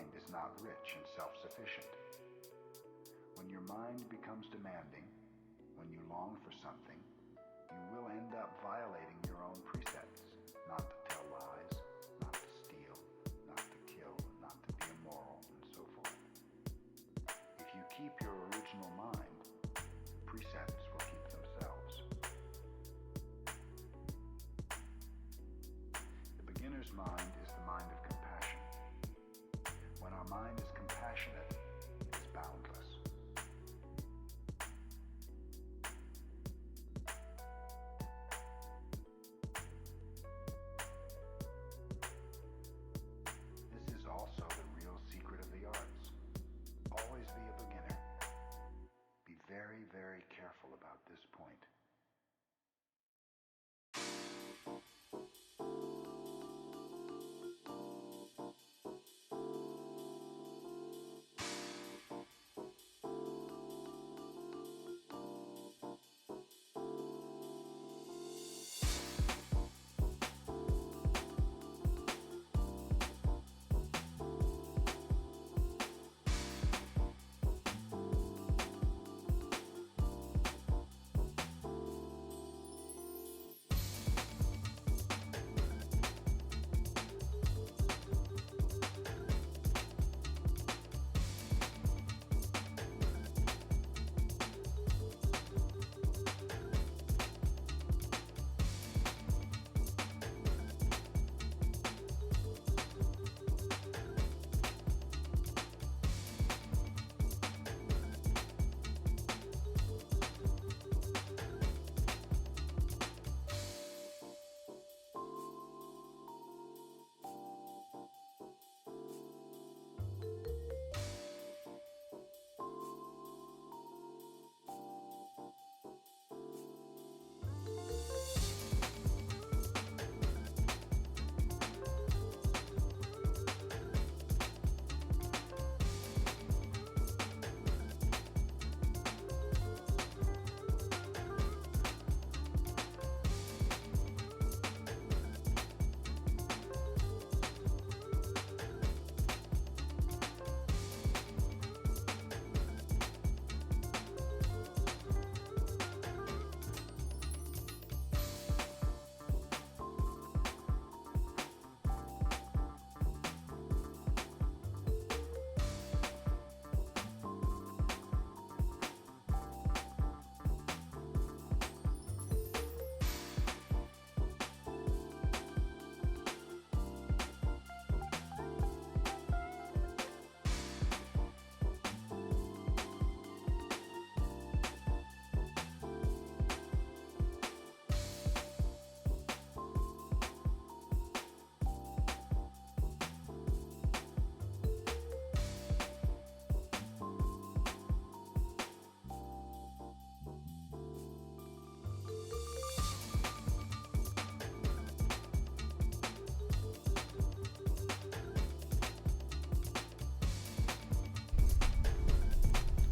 mind is not rich and self-sufficient. When your mind becomes demanding, when you long for something, you will end up violating your own precepts, not to tell lies, not to steal, not to kill, not to be immoral, and so forth. If you keep your original mind, the precepts will keep themselves. The beginner's mind is the mind of compassion. When our mind is compassionate, it is boundless. This is also the real secret of the arts. Always be a beginner. Be very, very careful about this point.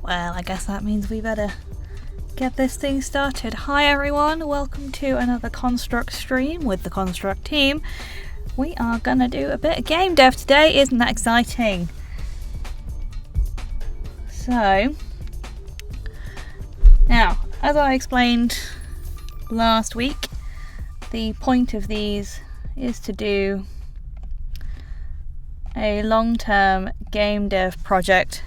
Well, I guess that means we better get this thing started. Hi everyone, welcome to another Construct stream with the Construct team. We are gonna do a bit of game dev today, isn't that exciting? So, now, as I explained last week, the point of these is to do a long-term game dev project.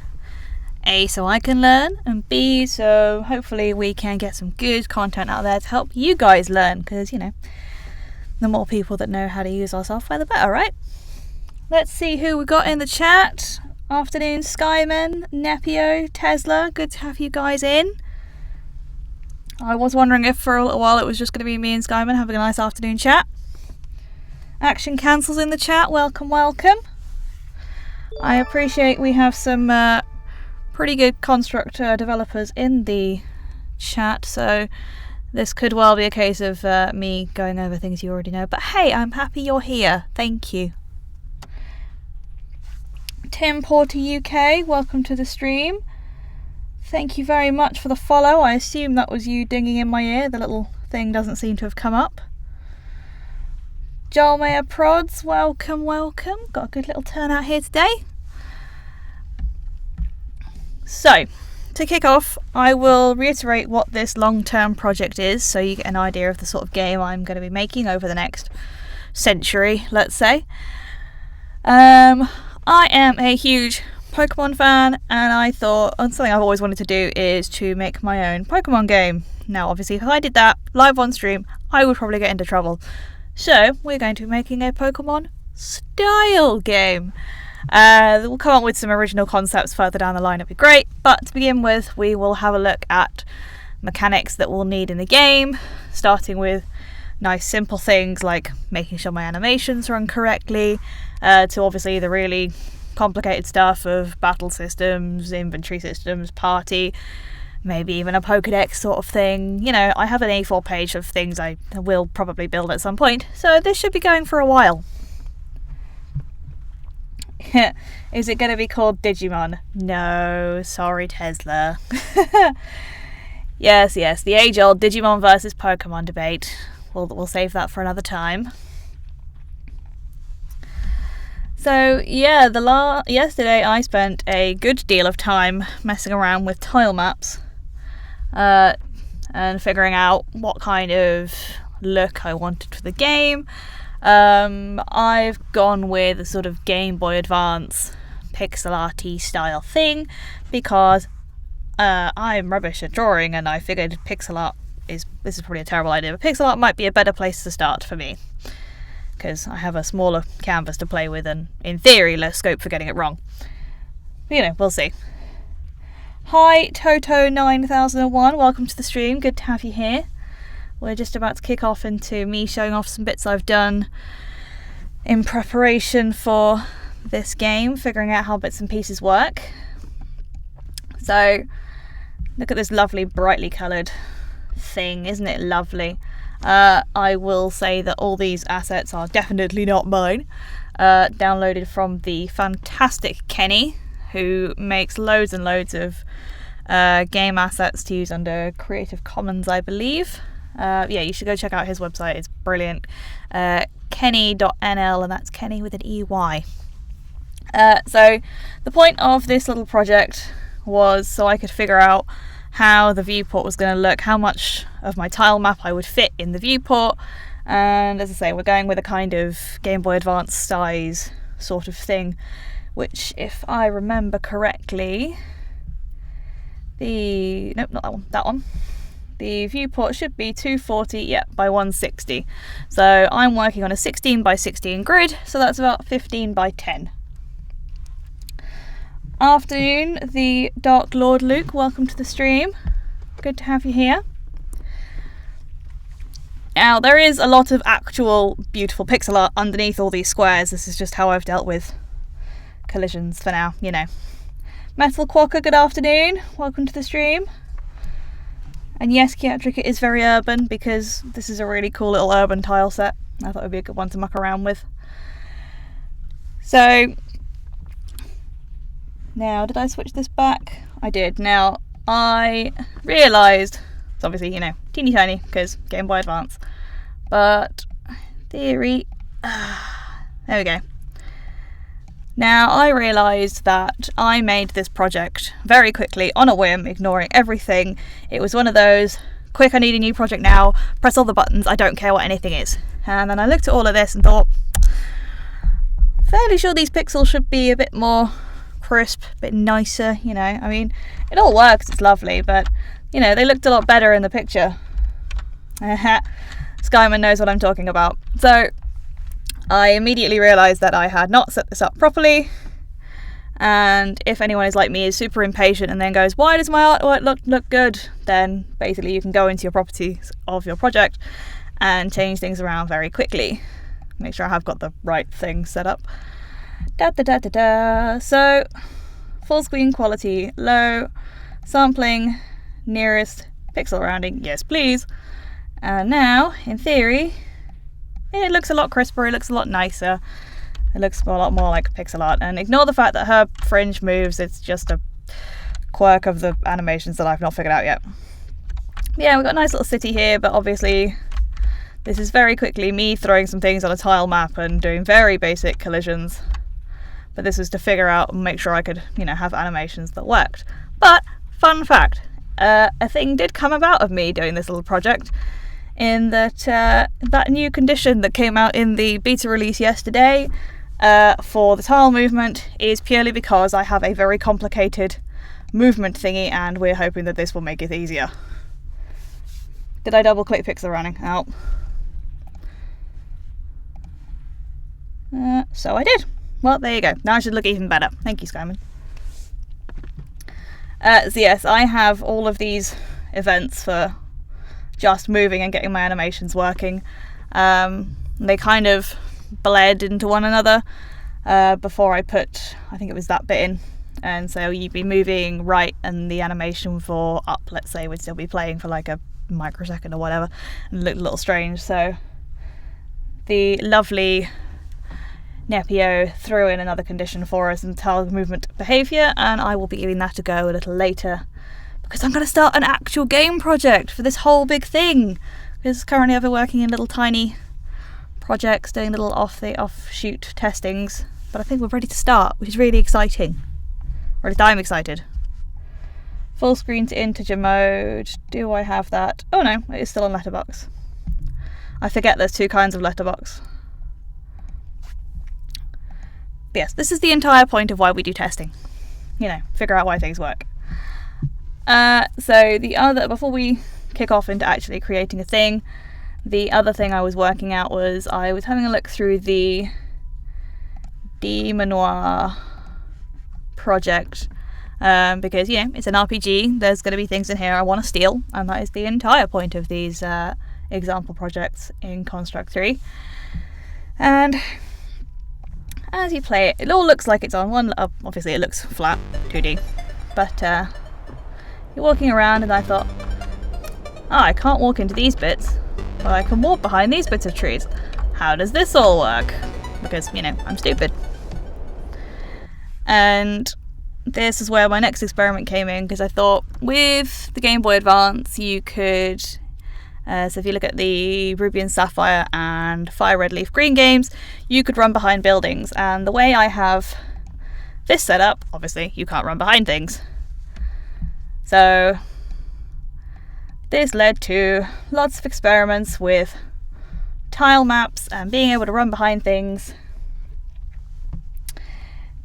A, so I can learn, and B, so hopefully we can get some good content out there to help you guys learn, because, you know, the more people that know how to use our software, the better, right? Let's see who we got in the chat. Afternoon, Skyman, Nepio, Tesla, good to have you guys in. I was wondering if for a little while it was just going to be me and Skyman having a nice afternoon chat. Action Cancels in the chat, welcome, welcome. I appreciate we have some pretty good Construct developers in the chat, so this could well be a case of me going over things you already know, but hey, I'm happy you're here, thank you. Tim Porter UK, welcome to the stream. Thank you very much for the follow. I assume that was you dinging in my ear, the little thing doesn't seem to have come up. Joel Mayer Prods, welcome, welcome. Got a good little turnout here today. So, to kick off, I will reiterate what this long-term project is so you get an idea of the sort of game I'm going to be making over the next century, let's say. I am a huge Pokemon fan, and I thought something I've always wanted to do is to make my own Pokemon game. Now, obviously, if I did that live on stream, I would probably get into trouble. So, we're going to be making a Pokemon style game. We'll come up with some original concepts further down the line, it'd be great. But to begin with, we will have a look at mechanics that we'll need in the game, starting with nice simple things like making sure my animations run correctly, to obviously the really complicated stuff of battle systems, inventory systems, party, maybe even a Pokédex sort of thing. You know, I have an A4 page of things I will probably build at some point, so this should be going for a while. Is it going to be called Digimon? No, sorry Tesla. Yes, the age-old Digimon versus Pokemon debate. We'll save that for another time. So yeah, yesterday I spent a good deal of time messing around with tile maps and figuring out what kind of look I wanted for the game. I've gone with a sort of Game Boy Advance pixel arty style thing because I'm rubbish at drawing, and I figured pixel art this is probably a terrible idea, but pixel art might be a better place to start for me because I have a smaller canvas to play with and in theory less scope for getting it wrong. But, you know, we'll see. Hi Toto9001, welcome to the stream, good to have you here. We're just about to kick off into me showing off some bits I've done in preparation for this game, figuring out how bits and pieces work. So, look at this lovely brightly coloured thing, isn't it lovely? I will say that all these assets are definitely not mine. Downloaded from the fantastic Kenny, who makes loads and loads of game assets to use under Creative Commons, I believe. Yeah, you should go check out his website, it's brilliant. Kenny.nl, and that's Kenny with an EY. So the point of this little project was so I could figure out how the viewport was going to look, how much of my tile map I would fit in the viewport, and as I say, we're going with a kind of Game Boy Advance size sort of thing, which, if I remember correctly, nope, not that one. The viewport should be 240 by 160. So I'm working on a 16 by 16 grid, so that's about 15 by 10. Afternoon, the Dark Lord Luke, welcome to the stream. Good to have you here. Now, there is a lot of actual beautiful pixel art underneath all these squares. This is just how I've dealt with collisions for now, you know. Metal Quokka, good afternoon. Welcome to the stream. And yes, Kiatric, it is very urban because this is a really cool little urban tile set. I thought it would be a good one to muck around with. So, now, did I switch this back? I did. Now, I realised, it's obviously, you know, teeny tiny because Game Boy Advance, but theory, there we go. Now, I realised that I made this project very quickly, on a whim, ignoring everything. It was one of those, quick, I need a new project now, press all the buttons, I don't care what anything is. And then I looked at all of this and thought, fairly sure these pixels should be a bit more crisp, a bit nicer, you know. I mean, it all works, it's lovely, but, you know, they looked a lot better in the picture. Skyman knows what I'm talking about. So, I immediately realised that I had not set this up properly, and if anyone is like me, is super impatient and then goes, why does my artwork look good, then basically you can go into your properties of your project and change things around very quickly. Make sure I have got the right thing set up. So, full screen quality, low, sampling, nearest, pixel rounding, yes please. And now, in theory, it looks a lot crisper, it looks a lot nicer, it looks a lot more like pixel art. And ignore the fact that her fringe moves, it's just a quirk of the animations that I've not figured out yet. Yeah, we've got a nice little city here, but obviously this is very quickly me throwing some things on a tile map and doing very basic collisions. But this was to figure out and make sure I could, you know, have animations that worked. But, fun fact, a thing did come about of me doing this little project, in that that new condition that came out in the beta release yesterday for the tile movement is purely because I have a very complicated movement thingy, and we're hoping that this will make it easier. Did I double click Pixel running? Oh. So I did. Well, there you go. Now I should look even better. Thank you, Skyman. So yes, I have all of these events for just moving and getting my animations working. They kind of bled into one another before I put, I think it was that bit in. And so you'd be moving right and the animation for up, let's say, would still be playing for like a microsecond or whatever, and looked a little strange. So the lovely Nepio threw in another condition for us and tile movement behaviour, and I will be giving that a go a little later, because I'm going to start an actual game project for this whole big thing. Because currently I've been working in little tiny projects, doing little offshoot testings, but I think we're ready to start, which is really exciting. Or at least I'm excited. Full screen to integer mode. Do I have that? Oh no, it is still on letterbox. I forget there's two kinds of letterbox. But yes, this is the entire point of why we do testing. You know, figure out why things work. So the other, before we kick off into actually creating a thing, the other thing I was working out was I was having a look through the Demanoir project, because, you know, it's an RPG, there's going to be things in here I want to steal, and that is the entire point of these example projects in Construct 3. And as you play it, it all looks like it's on one, obviously it looks flat, 2D, but you're walking around and I thought, I can't walk into these bits, but I can walk behind these bits of trees. How does this all work? Because, you know, I'm stupid. And this is where my next experiment came in, because I thought with the Game Boy Advance you could, so if you look at the Ruby and Sapphire and Fire Red Leaf Green games, you could run behind buildings, and the way I have this set up, obviously you can't run behind things. So this led to lots of experiments with tile maps and being able to run behind things.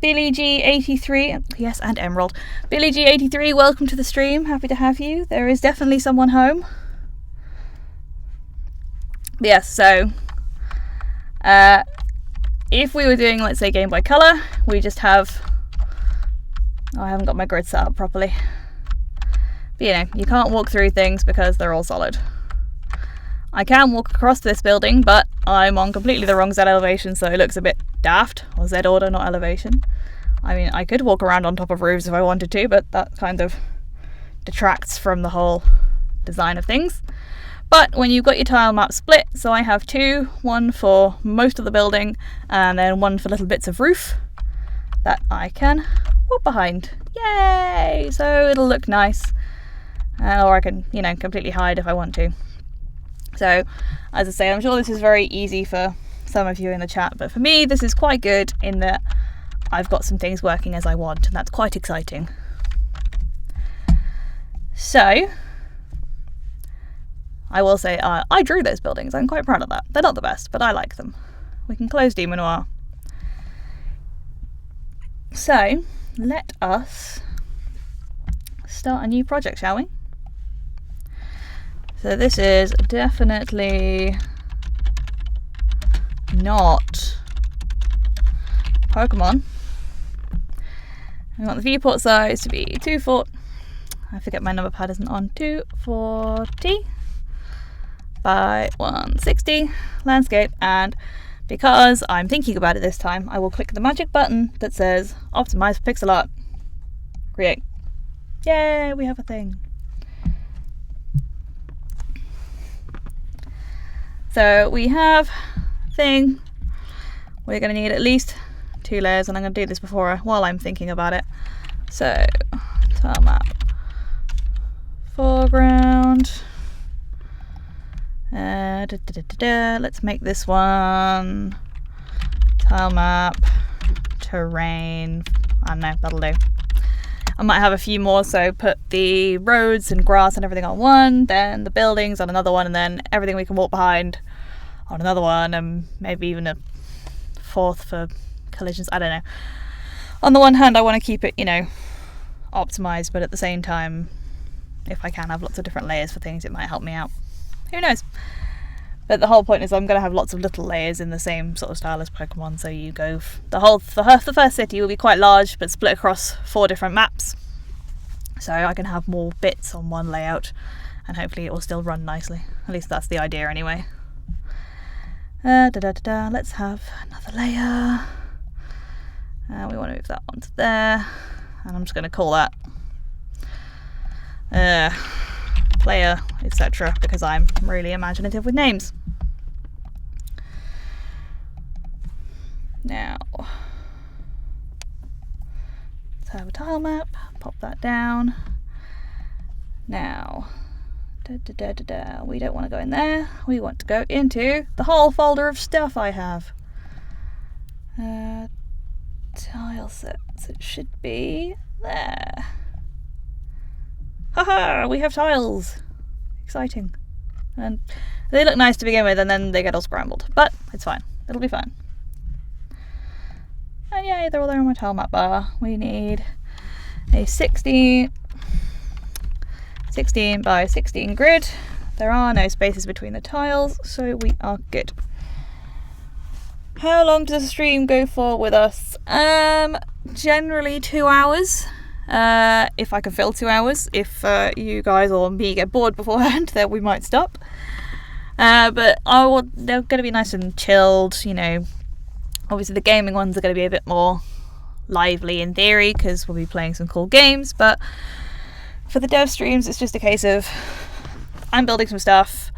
Billy G83, yes, and Emerald. Billy G83, welcome to the stream. Happy to have you. There is definitely someone home. But yes, so if we were doing, let's say, Game Boy Color, we just have, I haven't got my grid set up properly. But, you know, you can't walk through things because they're all solid. I can walk across this building, but I'm on completely the wrong Z elevation, so it looks a bit daft, or Z order, not elevation. I mean, I could walk around on top of roofs if I wanted to, but that kind of detracts from the whole design of things. But when you've got your tile map split, so I have two, one for most of the building, and then one for little bits of roof that I can walk behind. Yay! So it'll look nice, or I can, you know, completely hide if I want to. So, as I say, I'm sure this is very easy for some of you in the chat, but for me this is quite good in that I've got some things working as I want, and that's quite exciting. So, I will say I drew those buildings. I'm quite proud of that. They're not the best, but I like them. We can close Demanoir. So, let us start a new project, shall we? So this is definitely not Pokemon. We want the viewport size to be 240. I forget my number pad isn't on. 240 by 160 landscape, and because I'm thinking about it this time, I will click the magic button that says optimize for pixel art. Create. Yay, we have a thing. So we have thing. We're going to need at least 2 layers, and I'm going to do this while I'm thinking about it. So tile map, foreground. Let's make this one tile map, terrain. I don't know, that'll do. I might have a few more, so put the roads and grass and everything on one, then the buildings on another one, and then everything we can walk behind on another one, and maybe even a fourth for collisions. I don't know. On the one hand, I want to keep it, optimized, but at the same time, if I can have lots of different layers for things, it might help me out. Who knows? But the whole point is I'm going to have lots of little layers in the same sort of style as Pokemon, so you go the first city will be quite large but split across 4 different maps, so I can have more bits on one layout and hopefully it will still run nicely. At least that's the idea anyway. Let's have another layer. We want to move that onto there, and I'm just going to call that player, etc., because I'm really imaginative with names. Now, let's have a tile map, pop that down. Now, we don't want to go in there, we want to go into the whole folder of stuff I have. Tile sets, it should be there. Haha, we have tiles! Exciting. And they look nice to begin with, and then they get all scrambled. But it's fine. It'll be fine. And yay, they're all there on my tile map bar. We need a 16 by 16 grid. There are no spaces between the tiles, so we are good. How long does the stream go for with us? Generally 2 hours. If I can fill 2 hours. If you guys or me get bored beforehand, then we might stop. But they're going to be nice and chilled, Obviously the gaming ones are going to be a bit more lively in theory, because we'll be playing some cool games. But for the dev streams, it's just a case of I'm building some stuff,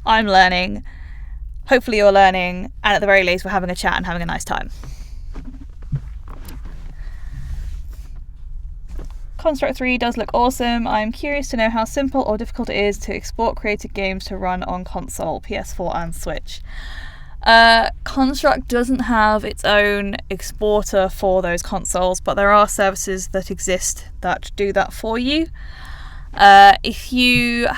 I'm learning, hopefully you're learning, and at the very least we're having a chat and having a nice time. Construct 3 does look awesome. I'm curious to know how simple or difficult it is to export created games to run on console, PS4 and Switch. Construct doesn't have its own exporter for those consoles, but there are services that exist that do that for you. If you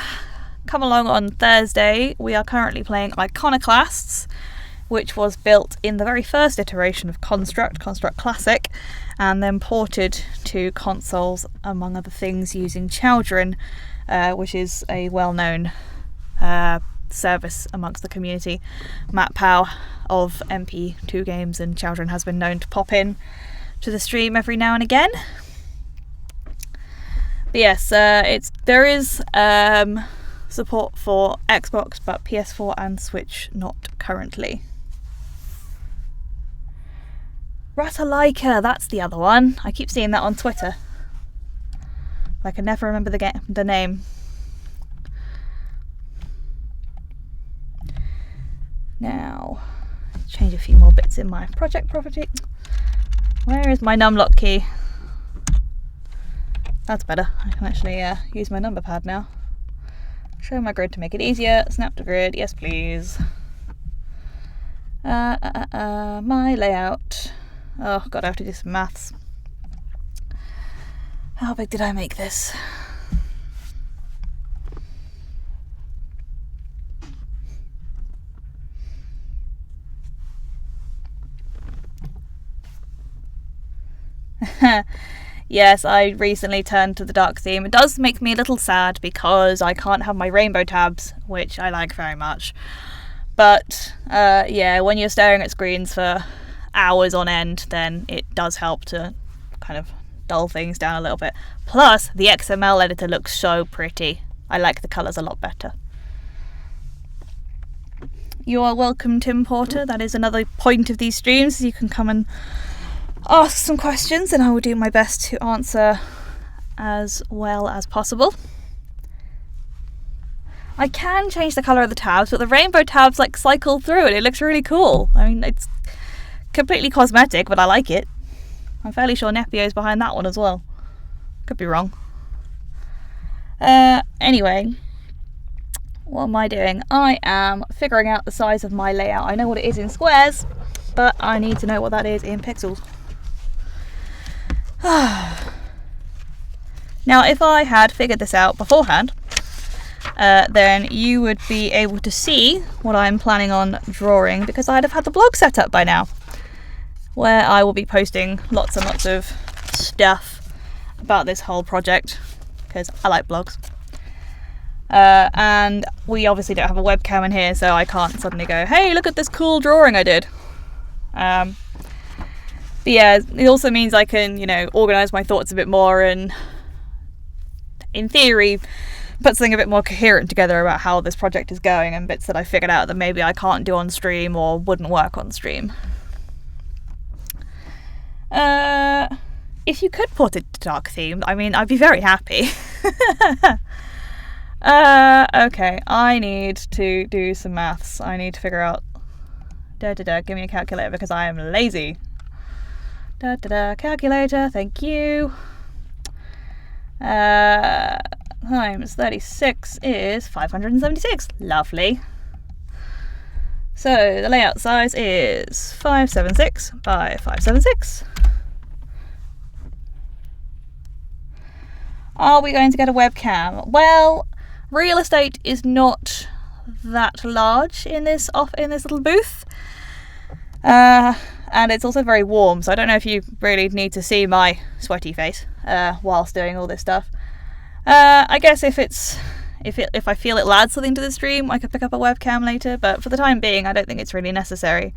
come along on Thursday, we are currently playing Iconoclasts, which was built in the very first iteration of Construct Classic, and then ported to consoles, among other things, using Children, which is a well-known service amongst the community. Matt Powell of MP2 Games and Children has been known to pop in to the stream every now and again. But yes, there is support for Xbox, but PS4 and Switch not currently. Ratalaika, that's the other one. I keep seeing that on Twitter. I can never remember the name. Now, change a few more bits in my project property. Where is my numlock key? That's better. I can actually use my number pad now. Show my grid to make it easier. Snap to grid, yes please. My layout. Oh god, I have to do some maths. How big did I make this? Yes, I recently turned to the dark theme. It does make me a little sad because I can't have my rainbow tabs, which I like very much. But yeah, when you're staring at screens for hours on end, then it does help to kind of dull things down a little bit. Plus, the XML editor looks so pretty. I like the colours a lot better. You are welcome, Tim Porter. That is another point of these streams. You can come and ask some questions and I will do my best to answer as well as possible. I can change the colour of the tabs, but the rainbow tabs like cycle through and it looks really cool. I mean, it's completely cosmetic, but I like it. I'm fairly sure Nepio's behind that one as well. Could be wrong. Anyway, what am I doing? I am figuring out the size of my layout. I know what it is in squares, but I need to know what that is in pixels. Now, if I had figured this out beforehand, then you would be able to see what I'm planning on drawing, because I'd have had the blog set up by now, where I will be posting lots and lots of stuff about this whole project, because I like blogs. And we obviously don't have a webcam in here, so I can't suddenly go, hey, look at this cool drawing I did. But yeah, it also means I can, organise my thoughts a bit more and, in theory, put something a bit more coherent together about how this project is going and bits that I figured out that maybe I can't do on stream or wouldn't work on stream. If you could put it to dark theme, I'd be very happy. Okay, I need to do some maths. I need to figure out... give me a calculator because I am lazy. Calculator, thank you. Times 36 is 576. Lovely. So the layout size is 576 by 576. Are we going to get a webcam? Well, real estate is not that large in this little booth. And it's also very warm, so I don't know if you really need to see my sweaty face whilst doing all this stuff. I guess if I feel it'll add something to the stream, I could pick up a webcam later, but for the time being, I don't think it's really necessary.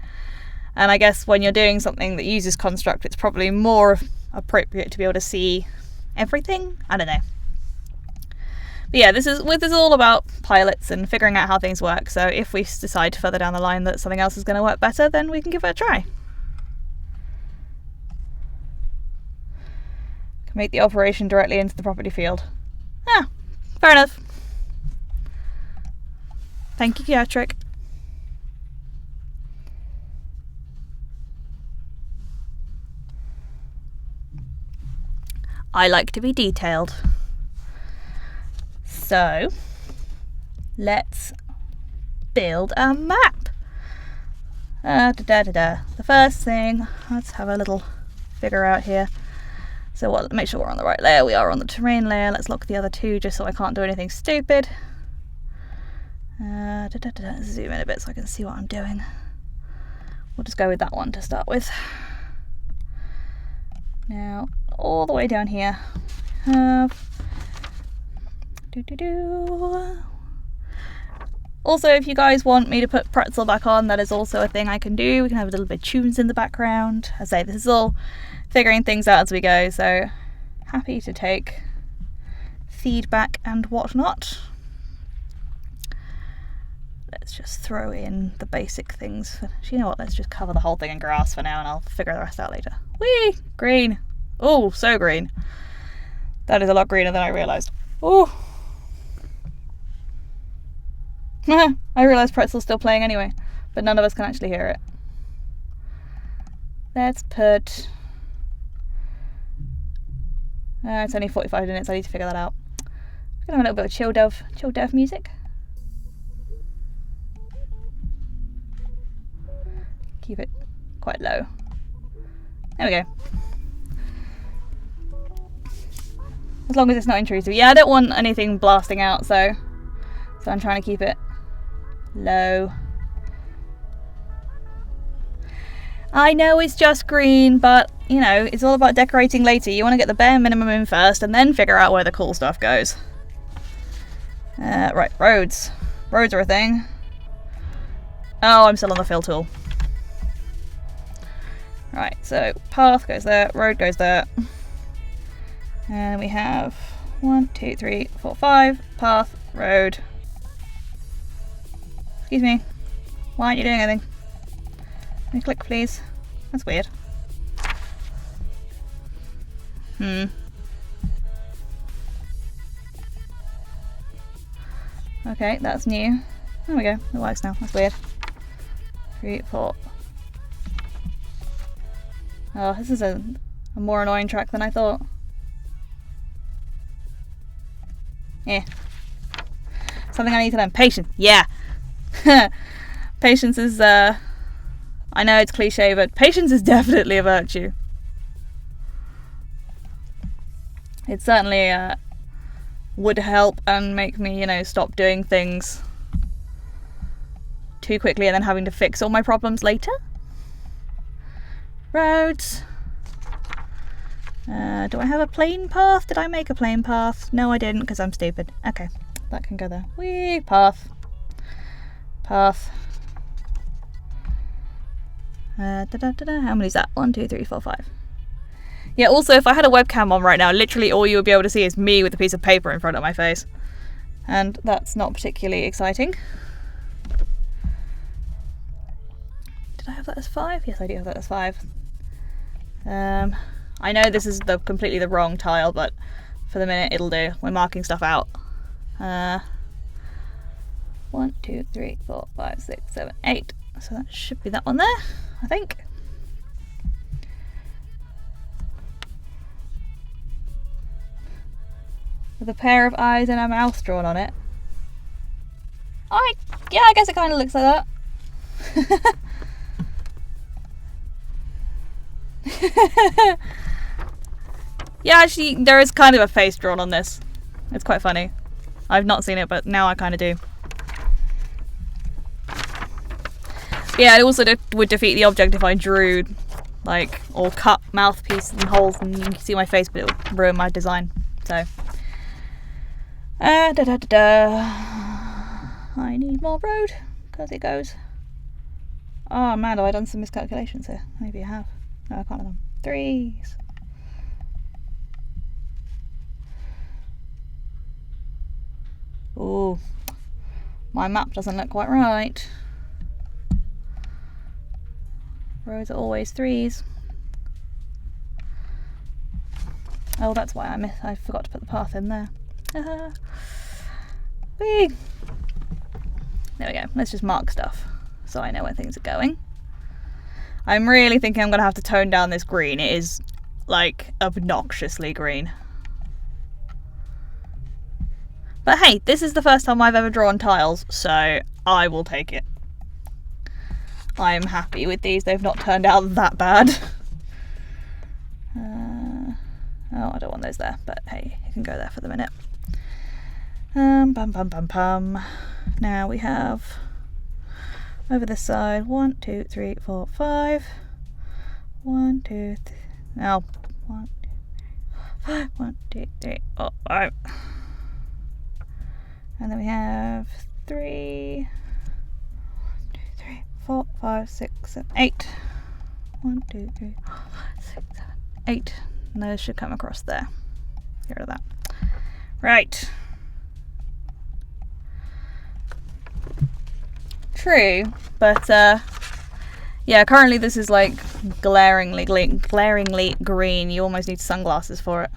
And I guess when you're doing something that uses Construct, it's probably more appropriate to be able to see everything. I don't know. But yeah, this is all about pilots and figuring out how things work. So if we decide further down the line that something else is going to work better, then we can give it a try. Can make the operation directly into the property field. Ah, fair enough. Thank you, Gyatrick. I like to be detailed. So, let's build a map. The first thing, let's have a little figure out here. So make sure we're on the right layer. We are on the terrain layer. Let's lock the other two just so I can't do anything stupid. Zoom in a bit so I can see what I'm doing. We'll just go with that one to start with. Now, all the way down here, we have... Also, if you guys want me to put Pretzel back on, that is also a thing I can do. We can have a little bit of tunes in the background. As I say, this is all figuring things out as we go, so happy to take feedback and whatnot. Let's just throw in the basic things. You know what, let's just cover the whole thing in grass for now and I'll figure the rest out later. Whee! Green! Oh, so green. That is a lot greener than I realised. Oh! I realised Pretzel's still playing anyway, but none of us can actually hear it. Let's put... it's only 45 minutes, I need to figure that out. We're going to have a little bit of chill dev music. Keep it quite low. There we go. As long as it's not intrusive. Yeah, I don't want anything blasting out, so I'm trying to keep it low. I know it's just green, but it's all about decorating later. You want to get the bare minimum in first and then figure out where the cool stuff goes. Right, roads. Roads are a thing. Oh, I'm still on the fill tool. Right, so path goes there, road goes there. And we have 1, 2, 3, 4, 5, path, road. Excuse me, why aren't you doing anything? Can you click, please? That's weird. Okay, that's new. There we go, it works now. That's weird. 3, 4. Oh, this is a more annoying track than I thought. Yeah. Something I need to learn. Patience. Yeah. Patience is, I know it's cliche, but patience is definitely a virtue. It certainly would help and make me, you know, stop doing things too quickly and then having to fix all my problems later. Roads. Do I have a plain path? Did I make a plain path? No, I didn't, because I'm stupid. Okay, that can go there. Whee! Path. Path. How many is that? 1, 2, 3, 4, 5. Yeah, also, if I had a webcam on right now, literally all you would be able to see is me with a piece of paper in front of my face. And that's not particularly exciting. Did I have that as 5? Yes, I do have that as 5. I know this is completely the wrong tile, but for the minute it'll do. We're marking stuff out. 1, 2, 3, 4, 5, 6, 7, 8. So that should be that one there, I think. With a pair of eyes and a mouth drawn on it. Yeah, I guess it kind of looks like that. Yeah, actually, there is kind of a face drawn on this. It's quite funny. I've not seen it, but now I kind of do. Yeah, it also would defeat the object if I drew, like, or cut mouthpiece and holes and you can see my face, but it would ruin my design. So, I need more road, because it goes. Oh man, have I done some miscalculations here? Maybe I have. No, I can't have them. 3s. Ooh, my map doesn't look quite right. Roads are always 3s. Oh, that's why I forgot to put the path in there. Whee! There we go. Let's just mark stuff so I know where things are going. I'm really thinking I'm going to have to tone down this green. It is, like, obnoxiously green. But hey, this is the first time I've ever drawn tiles, so I will take it. I'm happy with these. They've not turned out that bad. Oh, I don't want those there, but hey, you can go there for the minute. Now we have over this side 1, 2, 3, 4, 5. 1, 2, 3. Now 1, 2, 3, 5. 1, 2, 3, 4, 5. And then we have 3, 1, 2, 3, 4, 5, 6, 7, 8. 1, 2, 3, 4, 5, 6, 7, 8. And those should come across there. Get rid of that. Right. True, but yeah, currently this is like glaringly green. You almost need sunglasses for it.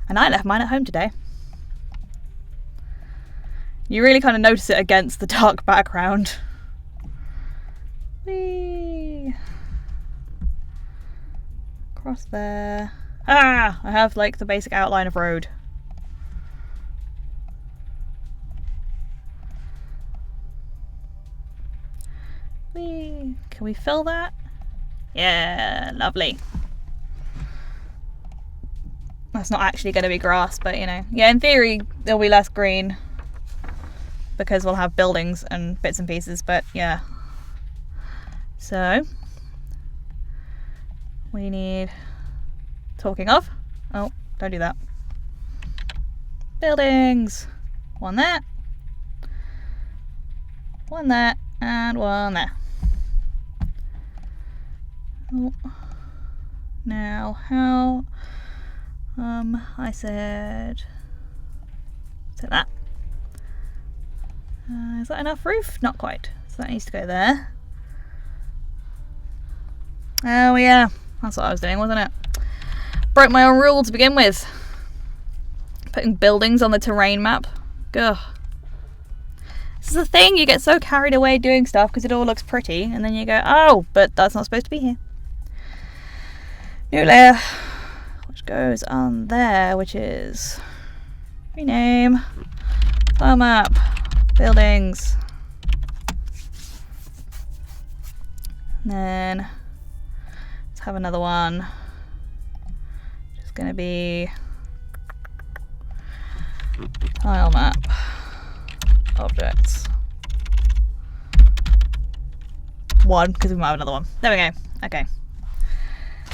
And I left mine at home today. You really kind of notice it against the dark background. Whee! Across there. Ah! I have like the basic outline of road. Whee! Can we fill that? Yeah, lovely. That's not actually going to be grass, but you know. Yeah, in theory, there'll be less green because we'll have buildings and bits and pieces, but yeah. So, we need, talking of, oh, don't do that. Buildings. One there. One there. And one there. Oh. Now, how, I said that. Is that enough roof? Not quite. So that needs to go there. Oh yeah, that's what I was doing, wasn't it? Broke my own rule to begin with. Putting buildings on the terrain map. Ugh. This is the thing, you get so carried away doing stuff because it all looks pretty, and then you go, oh, but that's not supposed to be here. New layer, which goes on there, which is rename, file map, buildings. And then let's have another one. It's going to be tile map objects 1, because we might have another one. There we go. Okay.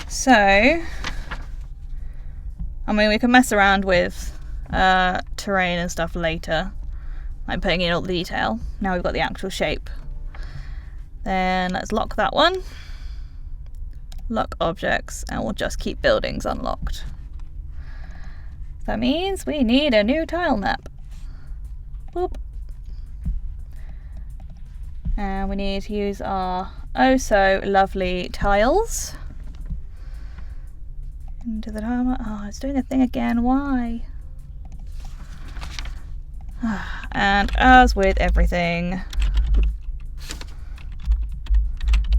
So, I mean, we can mess around with terrain and stuff later, like putting in all the detail. Now we've got the actual shape. Then let's lock that one. Lock objects, and we'll just keep buildings unlocked. That means we need a new tile map. Boop. And we need to use our oh so lovely tiles. Into the tile map. Oh, it's doing a thing again. Why? And as with everything,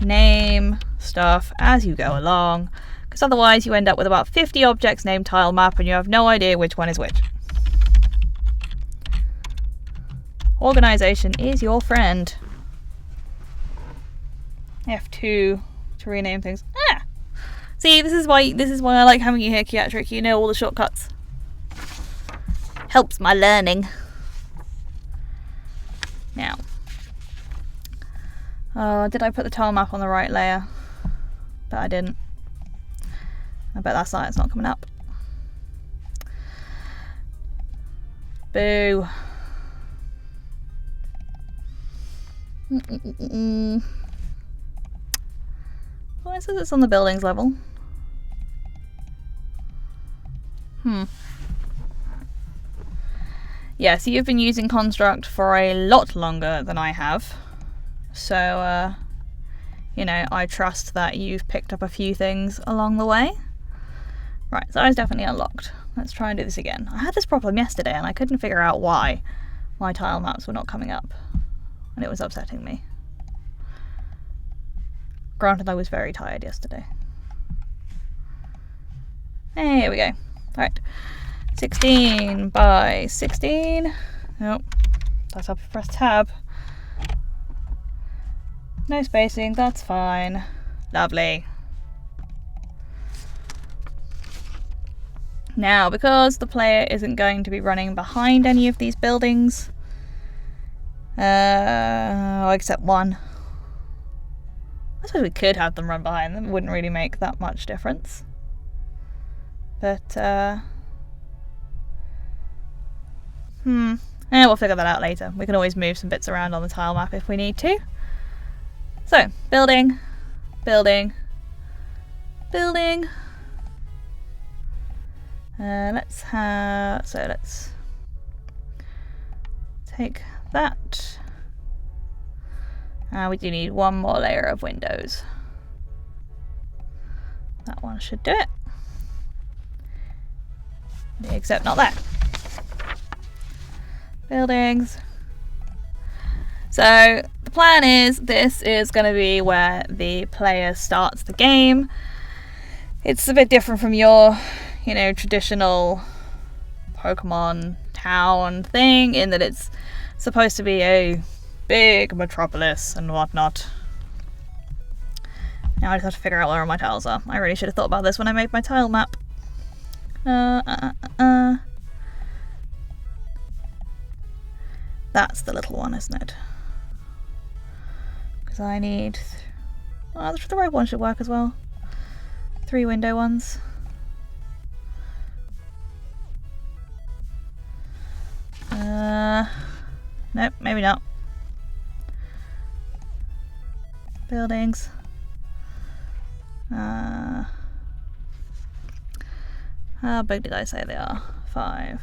name stuff as you go along, because otherwise you end up with about 50 objects named tile map and you have no idea which one is which. Organization is your friend. F2 to rename things. Ah! See, this is why I like having you here, Kiatric. You know all the shortcuts. Helps my learning. Now, did I put the tile map on the right layer? But I didn't. I bet that's why it's not coming up. Boo. Well, it says it's on the buildings level. Yeah, so you've been using Construct for a lot longer than I have. So, you know, I trust that you've picked up a few things along the way. Right, so I was definitely unlocked. Let's try and do this again. I had this problem yesterday and I couldn't figure out why my tile maps were not coming up. And it was upsetting me. Granted, I was very tired yesterday. Hey, here we go. Right. 16 by 16. Nope. That's up. Press tab. No spacing. That's fine. Lovely. Now, because the player isn't going to be running behind any of these buildings, except one. I suppose we could have them run behind them. It wouldn't really make that much difference. But, we'll figure that out later. We can always move some bits around on the tile map if we need to. So, building, building, building. Let's take that. We do need one more layer of windows. That one should do it. Except not that. Buildings. So the plan is this is going to be where the player starts the game. It's a bit different from your, you know, traditional Pokemon town thing in that it's supposed to be a big metropolis and whatnot. Now I just have to figure out where all my tiles are. I really should have thought about this when I made my tile map. That's the little one, isn't it? Because I need... Oh, the right one should work as well. 3 window ones. Nope, maybe not. Buildings. How big did I say they are? 5.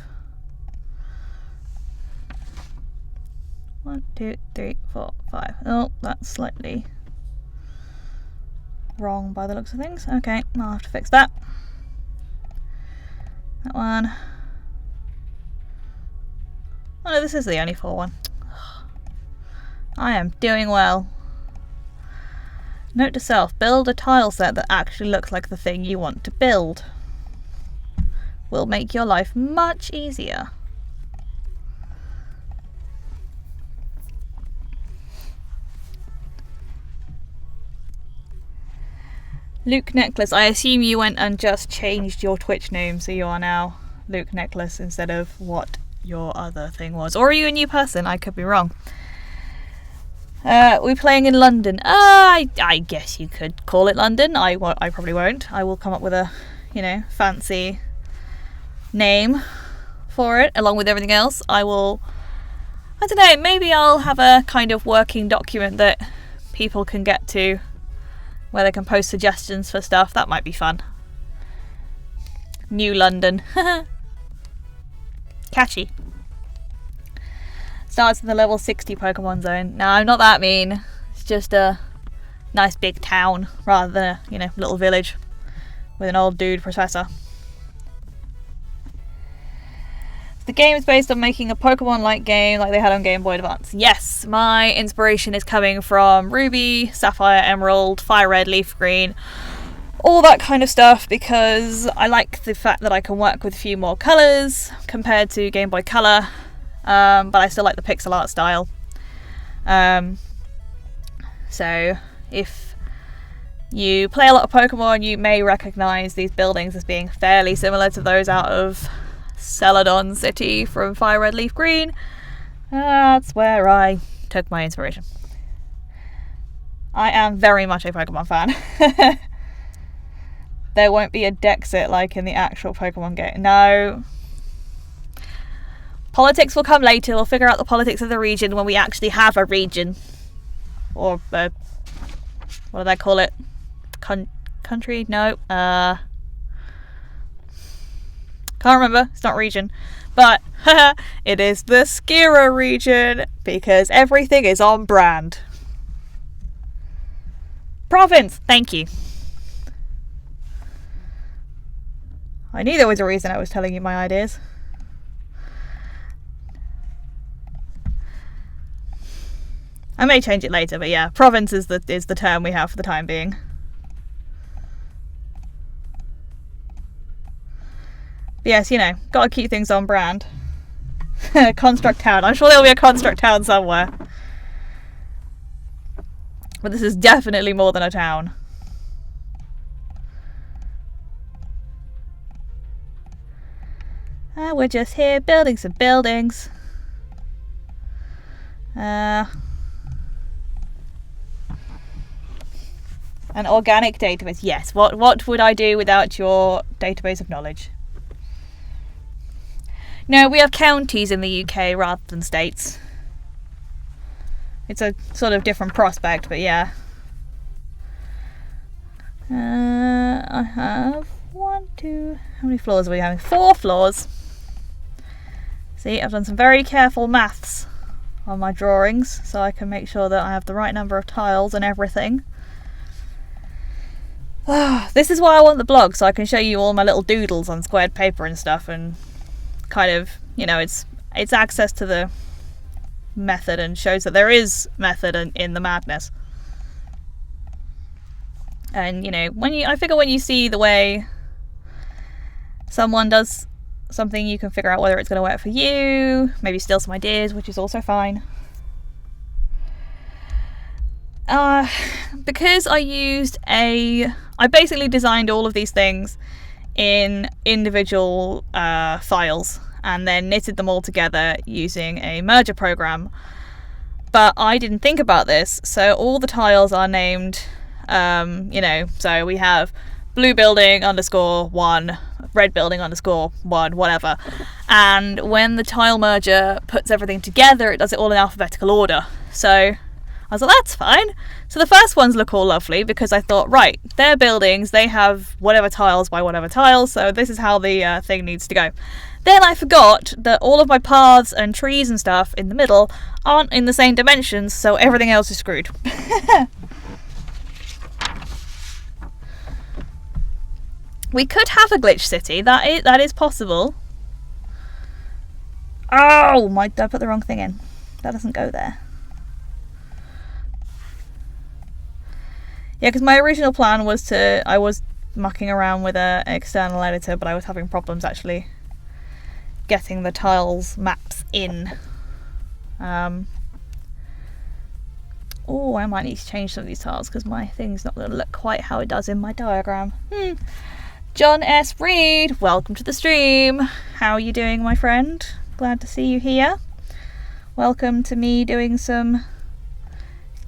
1, 2, 3, 4, 5. Oh, that's slightly wrong by the looks of things. Okay, I'll have to fix that. That one. Oh no, this is the only 4 one. I am doing well. Note to self, build a tile set that actually looks like the thing you want to build. Will make your life much easier. Luke Necklace. I assume you went and just changed your Twitch name, so you are now Luke Necklace instead of what your other thing was. Or are you a new person? I could be wrong. We're playing in London. I guess you could call it London. I probably won't. I will come up with a, fancy name for it, along with everything else. I don't know, maybe I'll have a kind of working document that people can get to where they can post suggestions for stuff. That might be fun. New London. Catchy. Starts in the level 60 Pokemon zone. No, I'm not that mean. It's just a nice big town rather than a, little village with an old dude professor. The game is based on making a Pokemon-like game like they had on Game Boy Advance. Yes, my inspiration is coming from Ruby, Sapphire, Emerald, Fire Red, Leaf Green, all that kind of stuff, because I like the fact that I can work with a few more colours compared to Game Boy Color, but I still like the pixel art style. So if you play a lot of Pokemon, you may recognise these buildings as being fairly similar to those out of Celadon City from Fire Red Leaf Green. That's where I took my inspiration. I am very much a Pokemon fan. There won't be a Dexit like in the actual Pokemon game. No. Politics will come later. We'll figure out the politics of the region when we actually have a region. Or, what do they call it? Country? No. Can't remember. It's not region. But it is the Skira region because everything is on brand. Province. Thank you. I knew there was a reason I was telling you my ideas. I may change it later, but yeah, province is the term we have for the time being. But yes, gotta keep things on brand. Construct Town. I'm sure there'll be a Construct Town somewhere. But this is definitely more than a town. We're just here building some buildings. An organic database. Yes, what would I do without your database of knowledge? No, we have counties in the UK rather than states. It's a sort of different prospect, but yeah. I have 1, 2... How many floors are we having? 4 floors. See, I've done some very careful maths on my drawings so I can make sure that I have the right number of tiles and everything. This is why I want the blog, so I can show you all my little doodles on squared paper and stuff, and kind of, it's access to the method and shows that there is method in the madness. And I figure when you see the way someone does something, you can figure out whether it's going to work for you, maybe steal some ideas, which is also fine. Because I basically designed all of these things in individual files and then knitted them all together using a merger program. But I didn't think about this, so all the tiles are named, so we have blue building _1, red building _1, whatever. And when the tile merger puts everything together, it does it all in alphabetical order. So I was like, that's fine. So the first ones look all lovely because I thought, right, they're buildings, they have whatever tiles by whatever tiles, so this is how the thing needs to go. Then I forgot that all of my paths and trees and stuff in the middle aren't in the same dimensions, so everything else is screwed. We could have a glitch city, that is possible. Oh, I put the wrong thing in. That doesn't go there. Yeah, because my original plan was I was mucking around with an external editor, but I was having problems actually getting the tiles maps in. Oh, I might need to change some of these tiles because my thing's not going to look quite how it does in my diagram. John S. Reed, welcome to the stream. How are you doing, my friend? Glad to see you here. Welcome to me doing some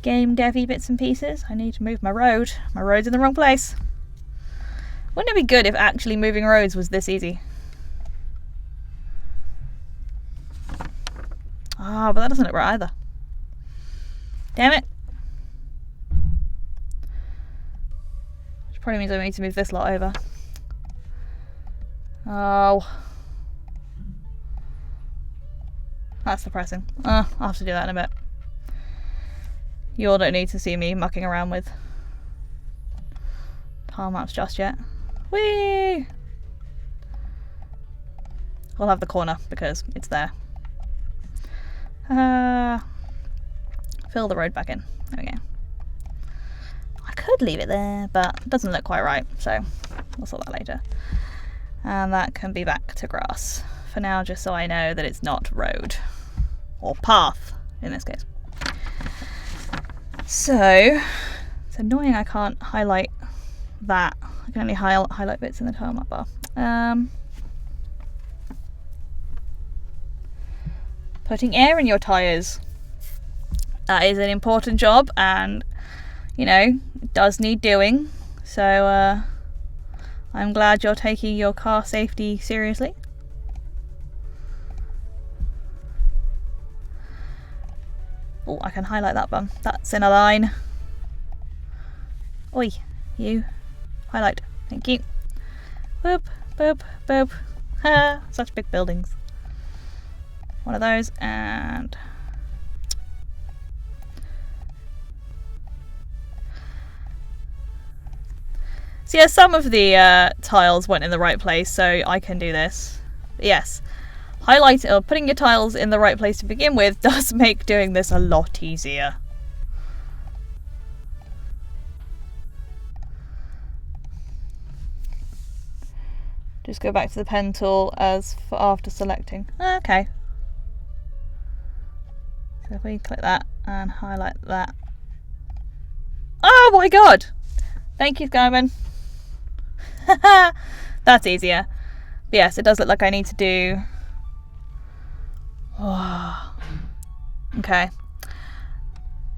game devy bits and pieces. I need to move my road. My road's in the wrong place. Wouldn't it be good if actually moving roads was this easy? Ah, but that doesn't look right either. Damn it. Which probably means I need to move this lot over. Oh. That's depressing. I'll have to do that in a bit. You all don't need to see me mucking around with tile maps just yet. Whee! We'll have the corner because it's there. Fill the road back in. There we go. I could leave it there, but it doesn't look quite right, so we'll sort that later. And that can be back to grass for now, just so I know that it's not road. Or path, in this case. So, it's annoying I can't highlight that. I can only highlight bits in the tile map bar. Putting air in your tyres. That is an important job, and, you know, it does need doing. So, I'm glad you're taking your car safety seriously. Oh, I can highlight that one. That's in a line. Oi, you. Highlight. Thank you. Boop, boop, boop. Ha, such big buildings. One of those, and... So yeah, some of the tiles went in the right place, so I can do this. But yes. Highlighting or putting your tiles in the right place to begin with does make doing this a lot easier. Just go back to the pen tool as for after selecting. Okay. So if we click that and highlight that. Oh my god! Thank you, Skyman. That's easier. But yes, it does look like I need to do... Oh. Okay.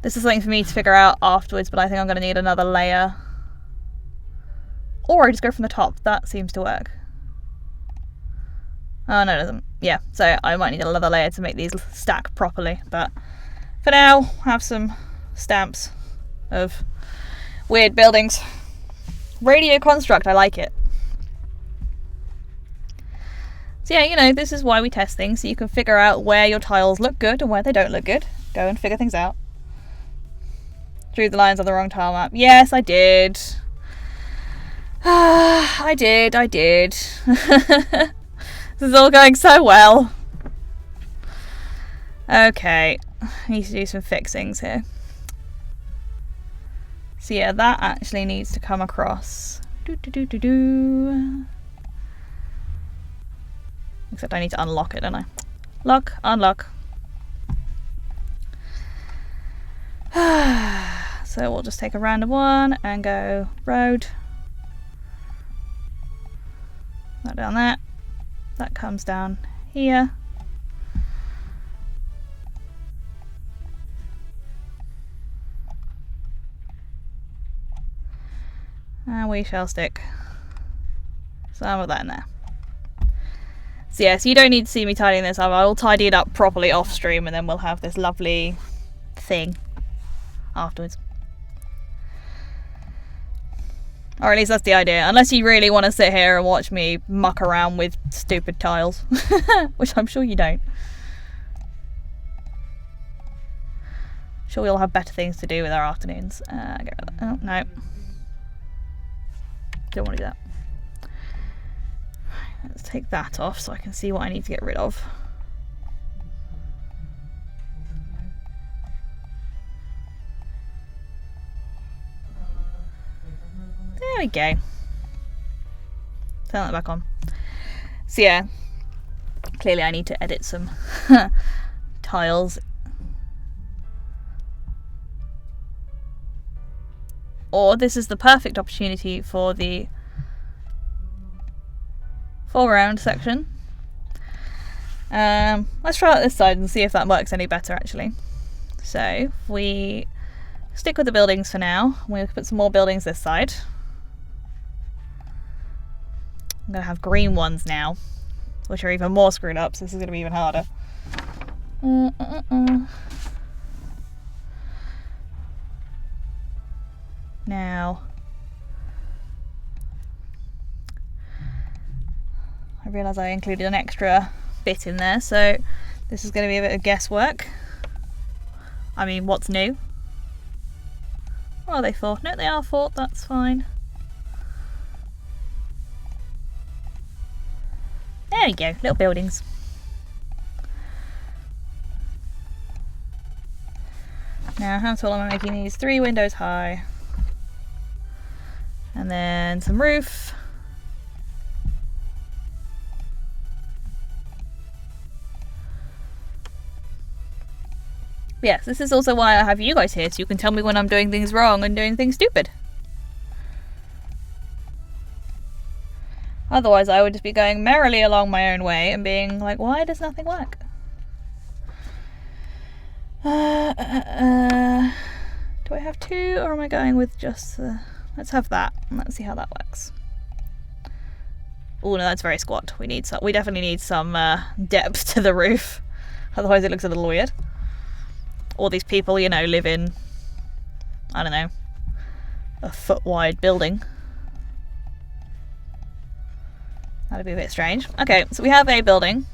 This is something for me to figure out afterwards, but I think I'm going to need another layer. Or I just go from the top. That seems to work. Oh, no, it doesn't. Yeah, so I might need another layer to make these stack properly. But for now, have some stamps of weird buildings. Radio construct, I like it. So yeah, you know, this is why we test things, so you can figure out where your tiles look good and where they don't look good. Go and figure things out. Drew the lines on the wrong tile map. Yes, I did. I did. This is all going so well. Okay, I need to do some fixings here. So yeah, that actually needs to come across. Except I need to unlock it, don't I? Lock, unlock. So we'll just take a random one and go road. That down there. That comes down here. And we shall stick some of that in there. So yeah, so you don't need to see me tidying this up. I'll tidy it up properly off stream and then we'll have this lovely thing afterwards. Or at least that's the idea. Unless you really want to sit here and watch me muck around with stupid tiles. Which I'm sure you don't. Sure we all have better things to do with our afternoons. Get rid of that. Oh, no. Don't want to do that. Let's take that off so I can see what I need to get rid of. There we go. Turn that back on. So yeah, clearly I need to edit some tiles. or this is the perfect opportunity for the foreground section. Let's try out this side and see if that works any better actually. So if we stick with the buildings for now, we'll put some more buildings this side. I'm going to have green ones now, which are even more screwed up, so this is going to be even harder. Now, I realise I included an extra bit in there, so this is going to be a bit of guesswork. I mean, what's new? Or are they four? No, they are four, that's fine. There we go, little buildings. Now, how tall am I making these? 3 windows high. And then some roof. Yes, this is also why I have you guys here, so you can tell me when I'm doing things wrong and doing things stupid. Otherwise, I would just be going merrily along my own way and being like, why does nothing work? Do I have 2, or am I going with just the... Let's have that, and let's see how that works. Oh no, that's very squat. We definitely need some depth to the roof. Otherwise it looks a little weird. All these people, you know, live in, I don't know, a foot wide building. That'd be a bit strange. Okay, so we have a building,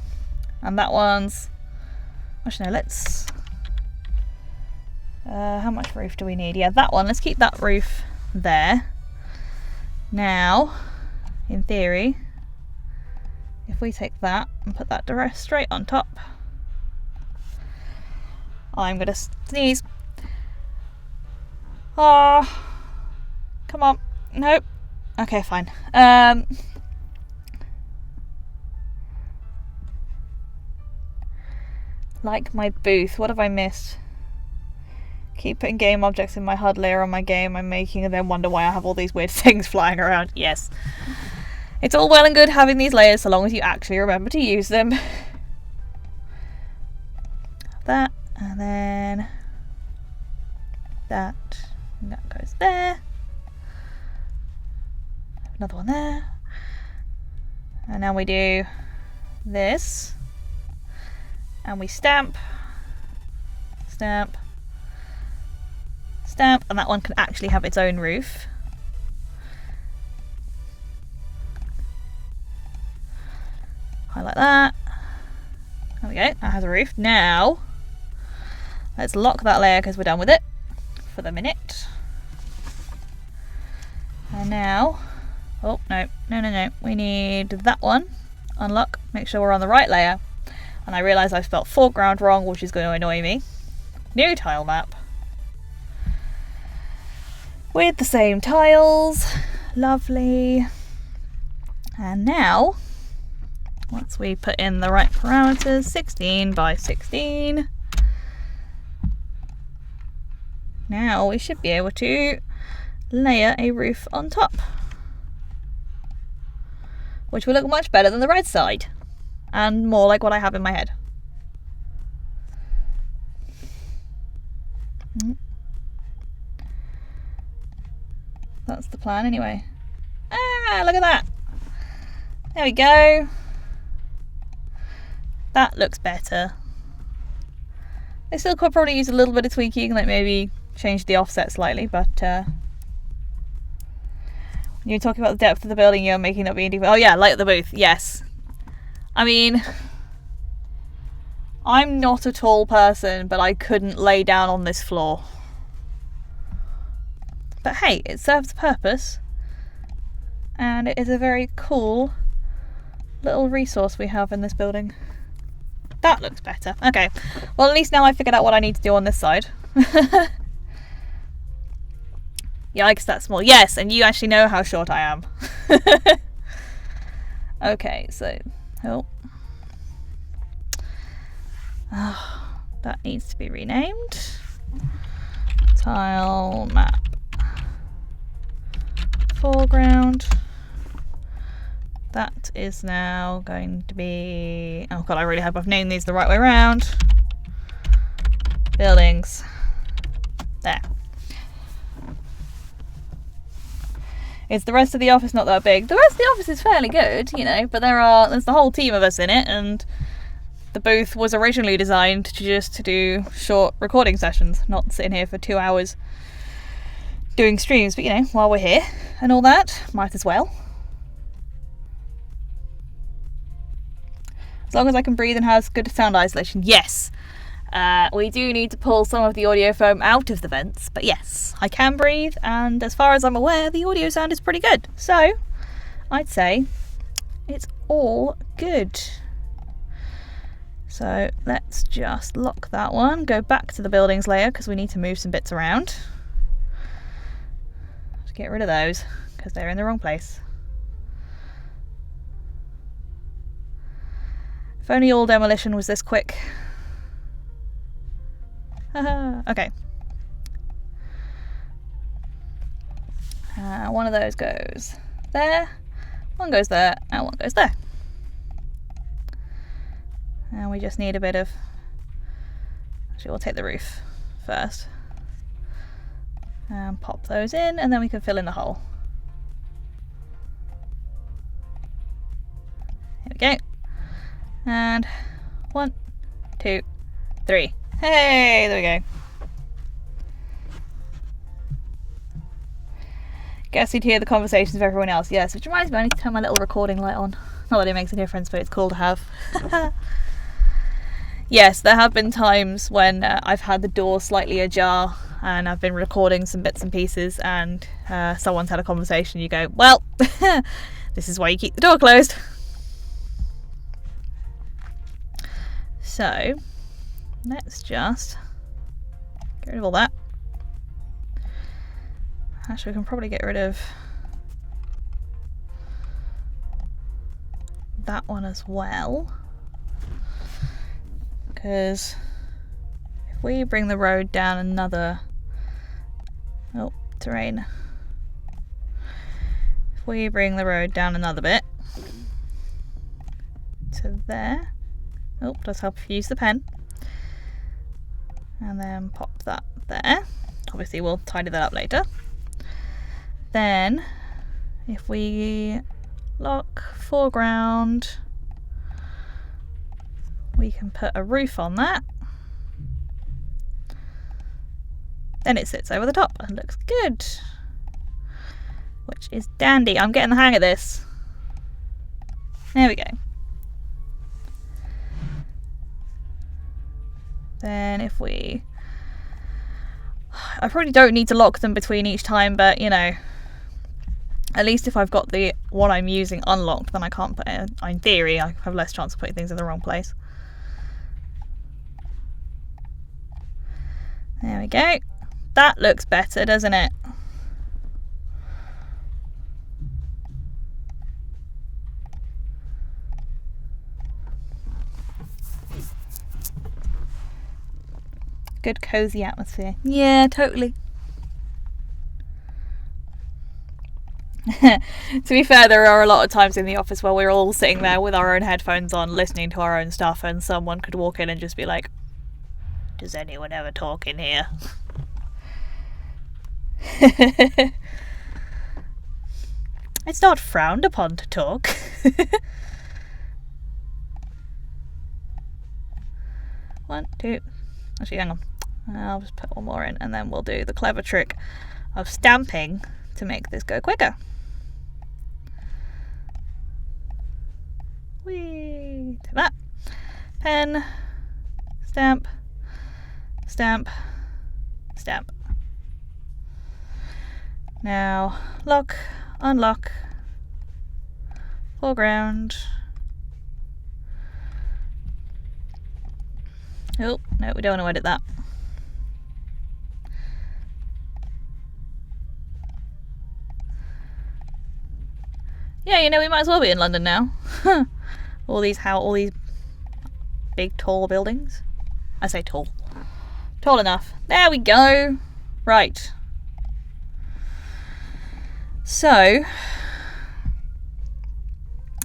and that one's... Actually, no, let's... how much roof do we need? Yeah, that one. Let's keep that roof there. Now, in theory, if we take that and put that direct straight on top, I'm gonna sneeze. Ah, come on. Nope. Okay, fine. Like my booth. What have I missed? Keep putting game objects in my HUD layer on my game I'm making and then wonder why I have all these weird things flying around. Yes. It's all well and good having these layers so long as you actually remember to use them. That, and then that, and that goes there. Another one there. And now we do this. And we stamp, stamp, stamp, and that one can actually have its own roof. Highlight that. There we go, that has a roof. Now, let's lock that layer because we're done with it for the minute. And now, oh, no, we need that one. Unlock, make sure we're on the right layer. And I realise I've spelt foreground wrong, which is going to annoy me. New tile map. With the same tiles. Lovely. And now, once we put in the right parameters, 16 by 16. Now we should be able to layer a roof on top. Which will look much better than the red side. And more like what I have in my head. That's the plan anyway. Ah, look at that. There we go. That looks better. I still could probably use a little bit of tweaking, like maybe change the offset slightly, but when you're talking about the depth of the building, you're making up being... Oh yeah, like the booth, yes. I mean, I'm not a tall person, but I couldn't lay down on this floor. But hey, it serves a purpose. And it is a very cool little resource we have in this building. That looks better. Okay, well at least now I figured out what I need to do on this side. Yikes, that's small. Yes, and you actually know how short I am. Okay, so... Oh. That needs to be renamed. Tile map. foreground. That is now going to be, oh god, I really hope I've named these the right way around. Buildings. There. Is the rest of the office not that big? The rest of the office is fairly good, you know, but there's the whole team of us in it, and the booth was originally designed to do short recording sessions, not sitting here for 2 hours doing streams, but you know, while we're here and all that, might as well. As long as I can breathe and has good sound isolation. Yes, we do need to pull some of the audio foam out of the vents, but yes, I can breathe, and as far as I'm aware, the audio sound is pretty good. So, I'd say it's all good. So, let's just lock that one, go back to the buildings layer, because we need to move some bits around. Just get rid of those, because they're in the wrong place. If only all demolition was this quick. Okay. One of those goes there, one goes there, and one goes there. And we just need a bit of... Actually, we'll take the roof first. And pop those in, and then we can fill in the hole. Here we go. And 1, 2, 3. Hey, there we go. Guess you'd hear the conversations of everyone else. Yes, which reminds me, I need to turn my little recording light on. Not that it makes a difference, but it's cool to have. Yes, there have been times when I've had the door slightly ajar and I've been recording some bits and pieces, and someone's had a conversation. You go, well, this is why you keep the door closed. So, let's just get rid of all that. Actually, we can probably get rid of that one as well. Because if we bring the road down another... Oh, terrain. If we bring the road down another bit to there. Oh, does help if you use the pen. And then pop that there. Obviously we'll tidy that up later. Then if we lock foreground, we can put a roof on that. Then it sits over the top and looks good. Which is dandy. I'm getting the hang of this. There we go. Then if we... I probably don't need to lock them between each time, but you know, at least if I've got the one I'm using unlocked, then I can't put it, in theory, I have less chance of putting things in the wrong place. There we go. That looks better, doesn't it? Good cozy atmosphere. Yeah, totally. To be fair, there are a lot of times in the office where we're all sitting there with our own headphones on, listening to our own stuff, and someone could walk in and just be like, does anyone ever talk in here? It's not frowned upon to talk. One, two. Actually, hang on. I'll just put one more in, and then we'll do the clever trick of stamping to make this go quicker. Whee! Take that. Pen. Stamp. Stamp. Stamp. Now, lock, unlock, foreground. Oh, no, we don't want to edit that. Yeah, you know, we might as well be in London now. all these big, tall buildings. I say tall. Tall enough. There we go. Right. So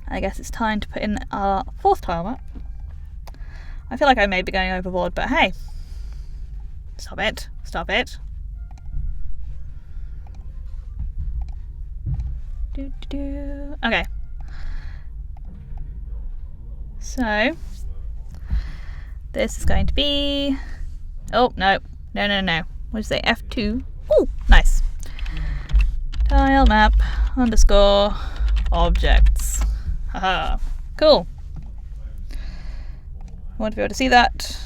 I guess it's time to put in our fourth tile map. I feel like I may be going overboard, but hey, stop it. Okay. So this is going to be, oh no. What did you say? F2. Oh, nice. Tile map underscore objects. Haha. Cool. I want to be able to see that.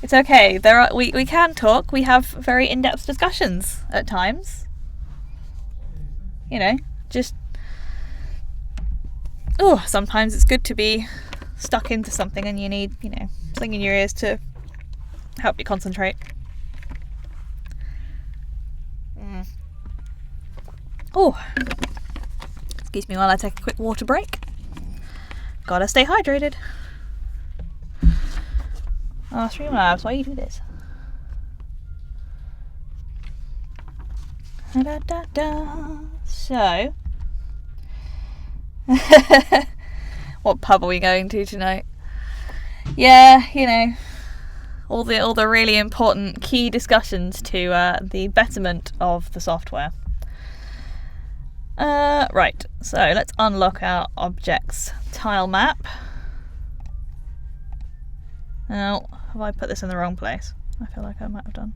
It's okay. We can talk. We have very in-depth discussions at times. You know, just sometimes it's good to be stuck into something and you need, you know, something in your ears to help you concentrate. Oh, excuse me while I take a quick water break. Gotta stay hydrated. Oh, Streamlabs, why you do this? So, what pub are we going to tonight? Yeah, you know, all the really important key discussions to the betterment of the software. Right, so let's unlock our objects tile map. Now, have I put this in the wrong place? I feel like I might have done.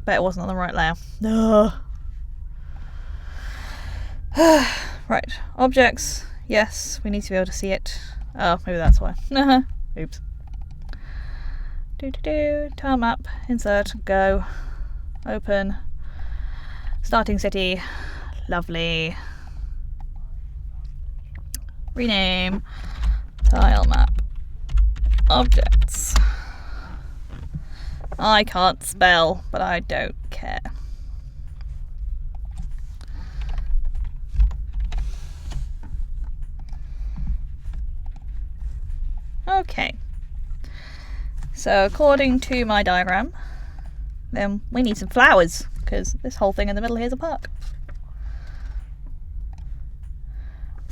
Bet it wasn't on the right layer. No. Right, objects. Yes, we need to be able to see it. Oh, maybe that's why. Oops. Tile map. Insert. Go. Open. Starting city. Lovely. Rename. Tile map. Objects. I can't spell, but I don't care. Okay. So according to my diagram, then we need some flowers, because this whole thing in the middle here is a park.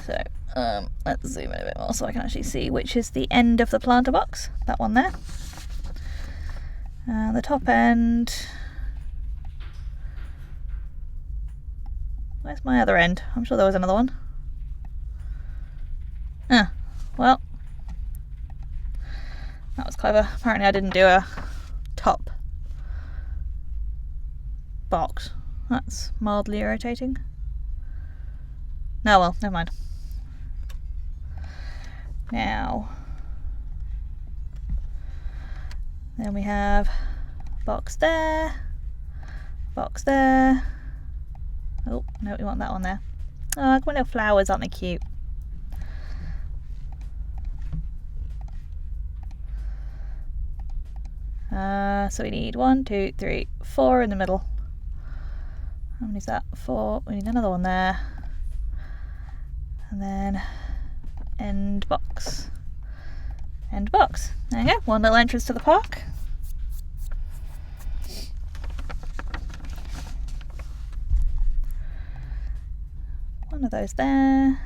So let's zoom in a bit more so I can actually see which is the end of the planter box. That one there. The top end. Where's my other end? I'm sure there was another one. Well, that was clever. Apparently I didn't do a top box. That's mildly irritating. No, well, never mind. Now, then we have box there, box there. Oh, no, we want that one there. Oh, my little flowers, aren't they cute? So we need 1, 2, 3, 4 in the middle. How many is that? 4. We need another one there. And then end box. End box. There you go. One little entrance to the park. One of those there.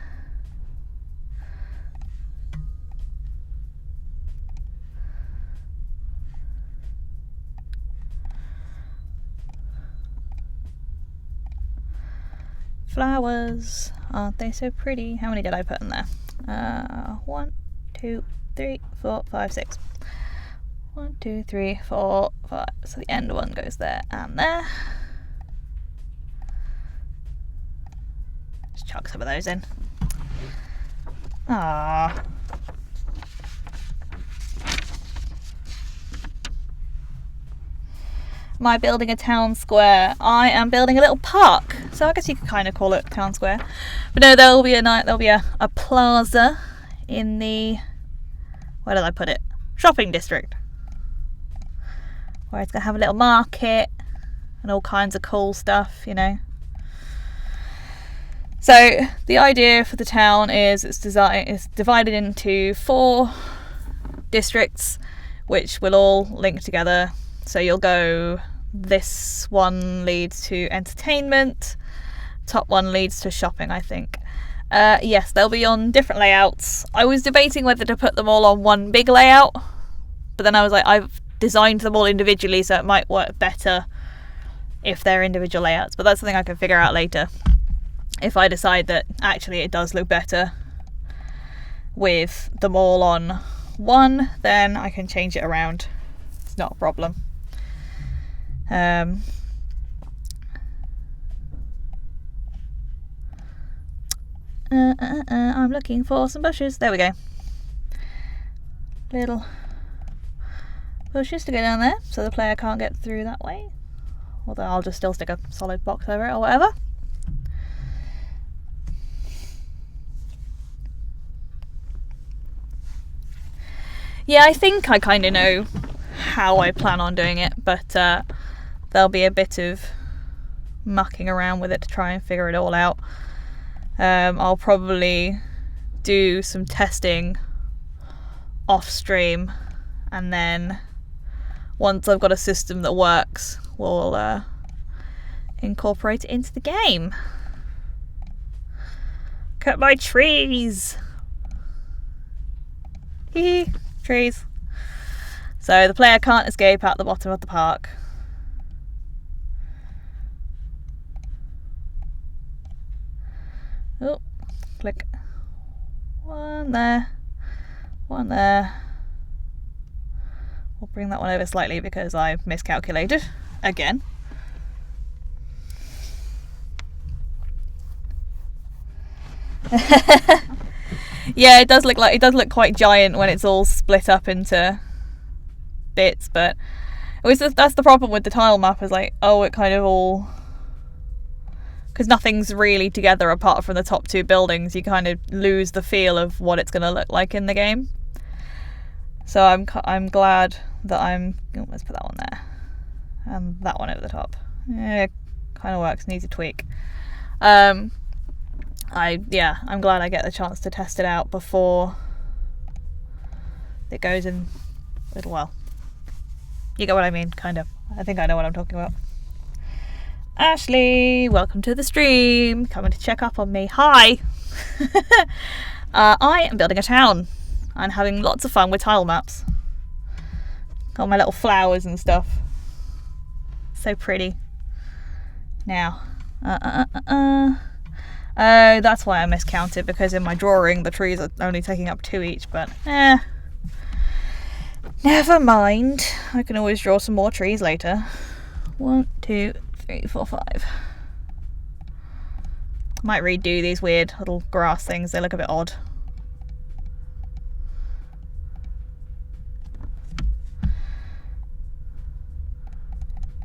Flowers, aren't they so pretty? How many did I put in there? 1, 2, 3, 4, 5, 6. 1, 2, 3, 4, 5. So the end one goes there and there. Just chuck some of those in. Ah. Am I building a town square? I am building a little park. So I guess you could kind of call it town square. But no, there'll be a plaza in the, where did I put it? Shopping district. Where it's gonna have a little market and all kinds of cool stuff, you know. So the idea for the town is it's divided into 4 districts, which will all link together So you'll go, this one leads to entertainment, top one leads to shopping, I think. Yes, they'll be on different layouts. I was debating whether to put them all on one big layout, but then I was like, I've designed them all individually, so it might work better if they're individual layouts, but that's something I can figure out later. If I decide that actually it does look better with them all on one, then I can change it around. It's not a problem. I'm looking for some bushes. There we go. Little bushes to go down there so the player can't get through that way. Although I'll just still stick a solid box over it or whatever. Yeah, I think I kind of know how I plan on doing it, but there'll be a bit of mucking around with it to try and figure it all out. I'll probably do some testing off stream, and then once I've got a system that works, we'll incorporate it into the game. Cut my trees! Hee hee, trees. So the player can't escape out the bottom of the park. Oh, click. One there. One there. We'll bring that one over slightly because I miscalculated again. Yeah, it does look quite giant when it's all split up into bits, but that's the problem with the tile map, is like, oh, it kind of all, because nothing's really together apart from the top two buildings, you kind of lose the feel of what it's going to look like in the game. So I'm glad that let's put that one there and that one over the top. Yeah, it kind of works, needs a tweak. I'm glad I get the chance to test it out before it goes in a little while. You get what I mean, kind of. I think I know what I'm talking about. Ashley, welcome to the stream. Coming to check up on me. Hi! I am building a town and having lots of fun with tile maps. Got my little flowers and stuff. So pretty. Now, oh, that's why I miscounted, because in my drawing the trees are only taking up 2 each, but never mind. I can always draw some more trees later. 1, 2, 3, 4, 5. Might redo these weird little grass things, they look a bit odd.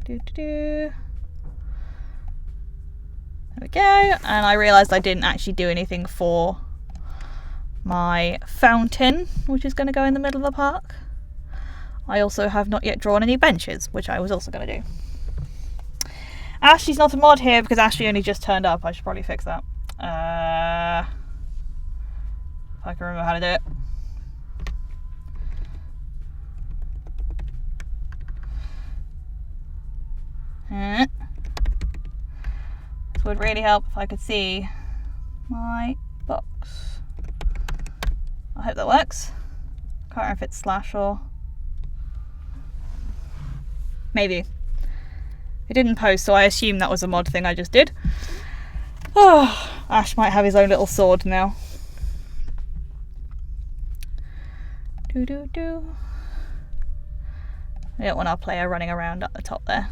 There we go, and I realised I didn't actually do anything for my fountain, which is going to go in the middle of the park. I also have not yet drawn any benches, which I was also going to do. Ashley's not a mod here because Ashley only just turned up. I should probably fix that. If I can remember how to do it. This would really help if I could see my box. I hope that works. Can't remember if it's slash or maybe. It didn't post, so I assume that was a mod thing I just did. Oh, Ash might have his own little sword now. I don't want our player running around at the top there.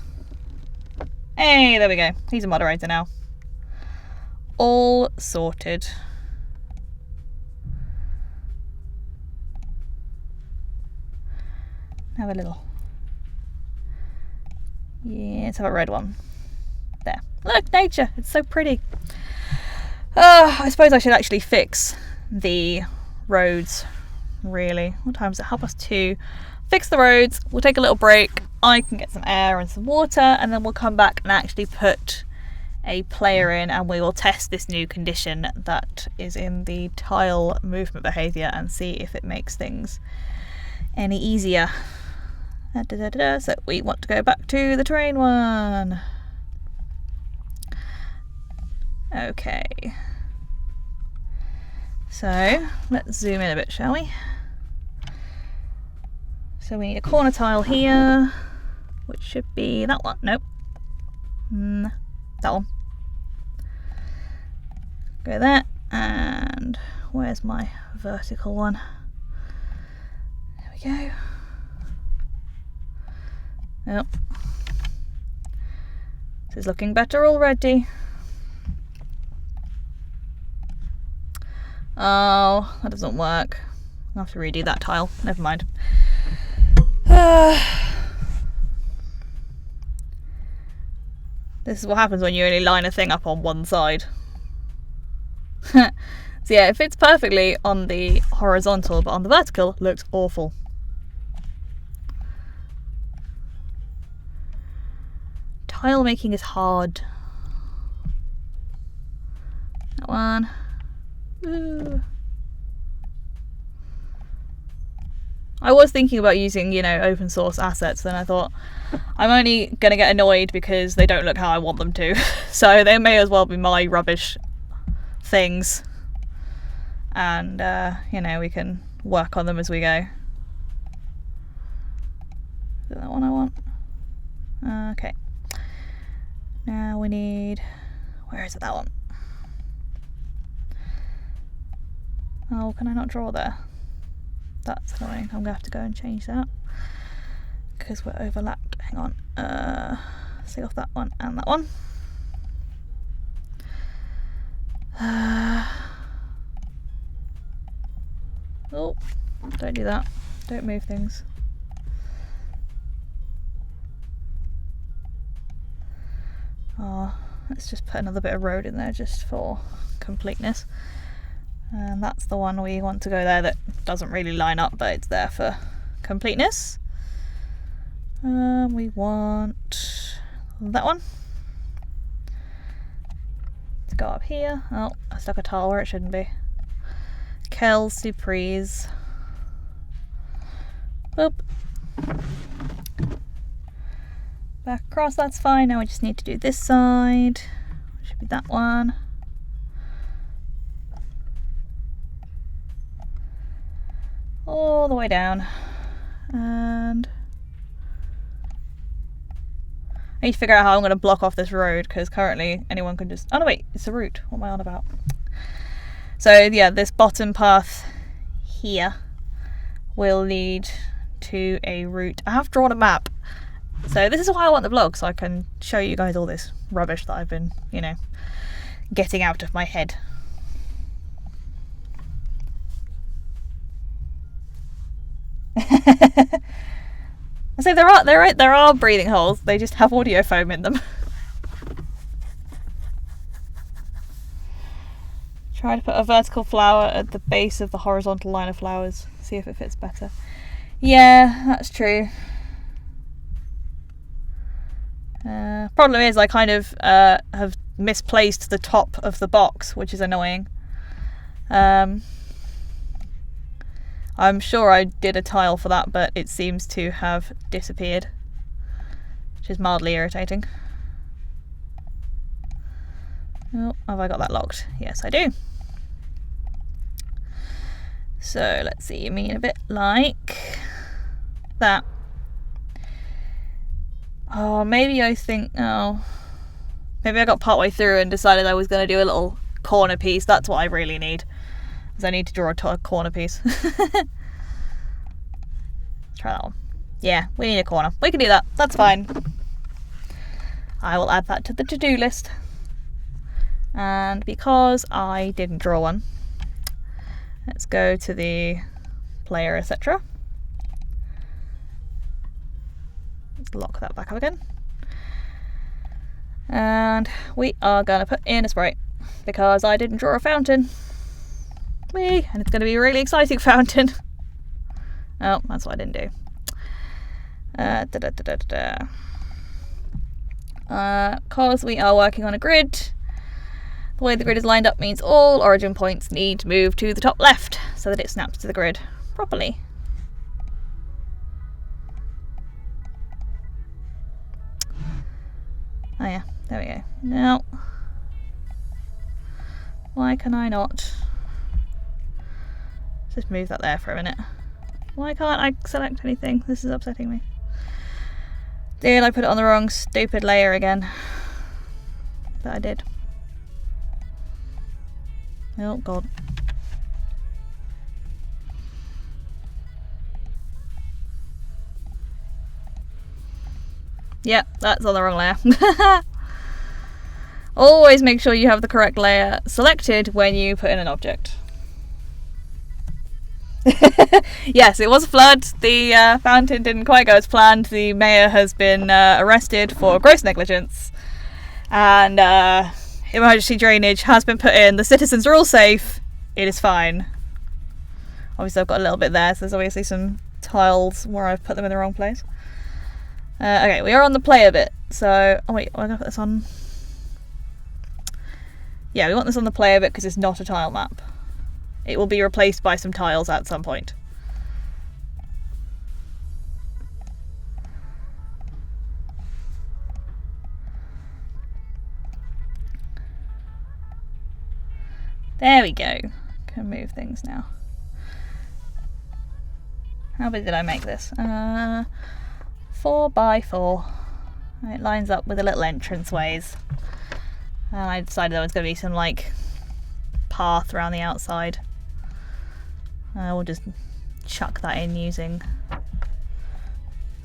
Hey, there we go. He's a moderator now. All sorted. Have a little. Yeah, let's have a red one. There. Look, nature. It's so pretty. I suppose I should actually fix the roads, really. What time is it? 2:30. Fix the roads. We'll take a little break. I can get some air and some water, and then we'll come back and actually put a player in, and we will test this new condition that is in the tile movement behavior and see if it makes things any easier. So we want to go back to the terrain one. Okay. So let's zoom in a bit, shall we? So we need a corner tile here, which should be that one. Nope. That one. Go there. And where's my vertical one? There we go. Yep. This is looking better already. Oh, that doesn't work. I'll have to redo that tile. Never mind. This is what happens when you only line a thing up on one side. So yeah, it fits perfectly on the horizontal, but on the vertical it looks awful. Tile making is hard. That one. Woo. I was thinking about using, you know, open source assets, then I thought I'm only going to get annoyed because they don't look how I want them to. So they may as well be my rubbish things. And, you know, we can work on them as we go. Is that one I want? Okay. Now we need... Where is it, that one? Oh, can I not draw there? That's annoying. I'm going to have to go and change that. Because we're overlapped. Hang on. Take off that one and that one. Oh, don't do that. Don't move things. Oh, let's just put another bit of road in there just for completeness. And that's the one we want to go there that doesn't really line up, but it's there for completeness. We want that one to go up here. Oh, I stuck a tile where it shouldn't be. Quelle surprise. Oop. Back across, that's fine. Now we just need to do this side. Should be that one. All the way down. And I need to figure out how I'm going to block off this road, because currently anyone can just... Oh no, wait, it's a route. What am I on about? So yeah, this bottom path here will lead to a route. I have drawn a map. So this is why I want the vlog, so I can show you guys all this rubbish that I've been, you know, getting out of my head. So there are breathing holes. They just have audio foam in them. Try to put a vertical flower at the base of the horizontal line of flowers. See if it fits better. Yeah, that's true. Problem is I kind of have misplaced the top of the box, which is annoying. I'm sure I did a tile for that, but it seems to have disappeared, which is mildly irritating. Oh, have I got that locked? Yes, I do. So let's see, you mean a bit like that. Oh, maybe I think, maybe I got partway through and decided I was going to do a little corner piece. That's what I really need. Because I need to draw a corner piece. Let's try that one. Yeah, we need a corner. We can do that. That's fine. I will add that to the to-do list. And because I didn't draw one, let's go to the player, etc. Let's lock that back up again. And we are going to put in a sprite because I didn't draw a fountain. And it's going to be a really exciting fountain. Oh, that's what I didn't do. Because we are working on a grid, the way the grid is lined up means all origin points need to move to the top left so that it snaps to the grid properly. Oh yeah, there we go. Now, why can I not? Let's just move that there for a minute. Why can't I select anything? This is upsetting me. Did I put it on the wrong stupid layer again? But I did. Oh god. Yep, that's on the wrong layer. Always make sure you have the correct layer selected when you put in an object. Yes, it was a flood. The fountain didn't quite go as planned. The mayor has been arrested for gross negligence. And emergency drainage has been put in. The citizens are all safe. It is fine. Obviously I've got a little bit there, so there's obviously some tiles where I've put them in the wrong place. Okay, we are on the player bit. So, oh wait, I'm going to put this on. Yeah, we want this on the player bit because it's not a tile map. It will be replaced by some tiles at some point. There we go. Can move things now. How big did I make this? 4 by 4. It lines up with the little entrance ways. And I decided there was going to be some like path around the outside. We'll just chuck that in using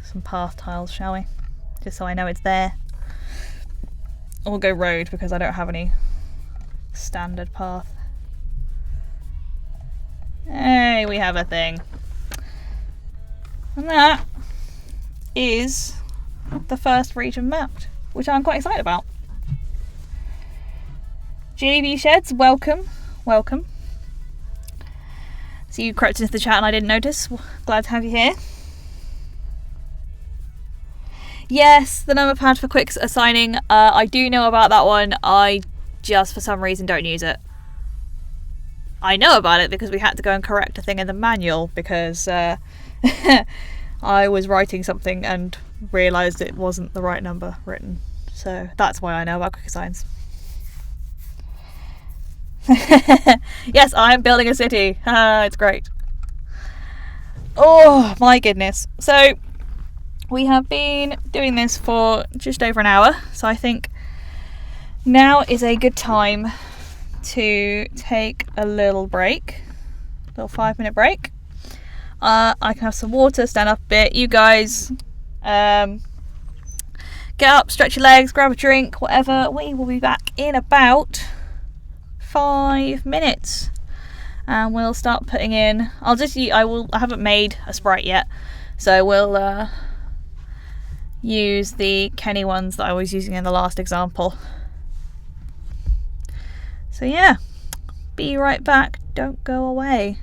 some path tiles, shall we? Just so I know it's there. Or we'll go road because I don't have any standard path. Hey, we have a thing. And that is the first region mapped, which I'm quite excited about. JB Sheds, welcome. Welcome. So you crept into the chat and I didn't notice. Glad to have you here. Yes, the number pad for quick assigning. I do know about that one. I just for some reason don't use it. I know about it because we had to go and correct a thing in the manual because I was writing something and realised it wasn't the right number written. So that's why I know about quick assigns. Yes, I'm building a city. It's great. Oh my goodness. So we have been doing this for just over an hour, so I think now is a good time to take a little break, a little 5-minute break. I can have some water, stand up a bit. You guys get up, stretch your legs, grab a drink, whatever. We will be back in about 5 minutes and we'll start putting in. I haven't made a sprite yet, so we'll use the Kenny ones that I was using in the last example. So yeah, be right back, don't go away.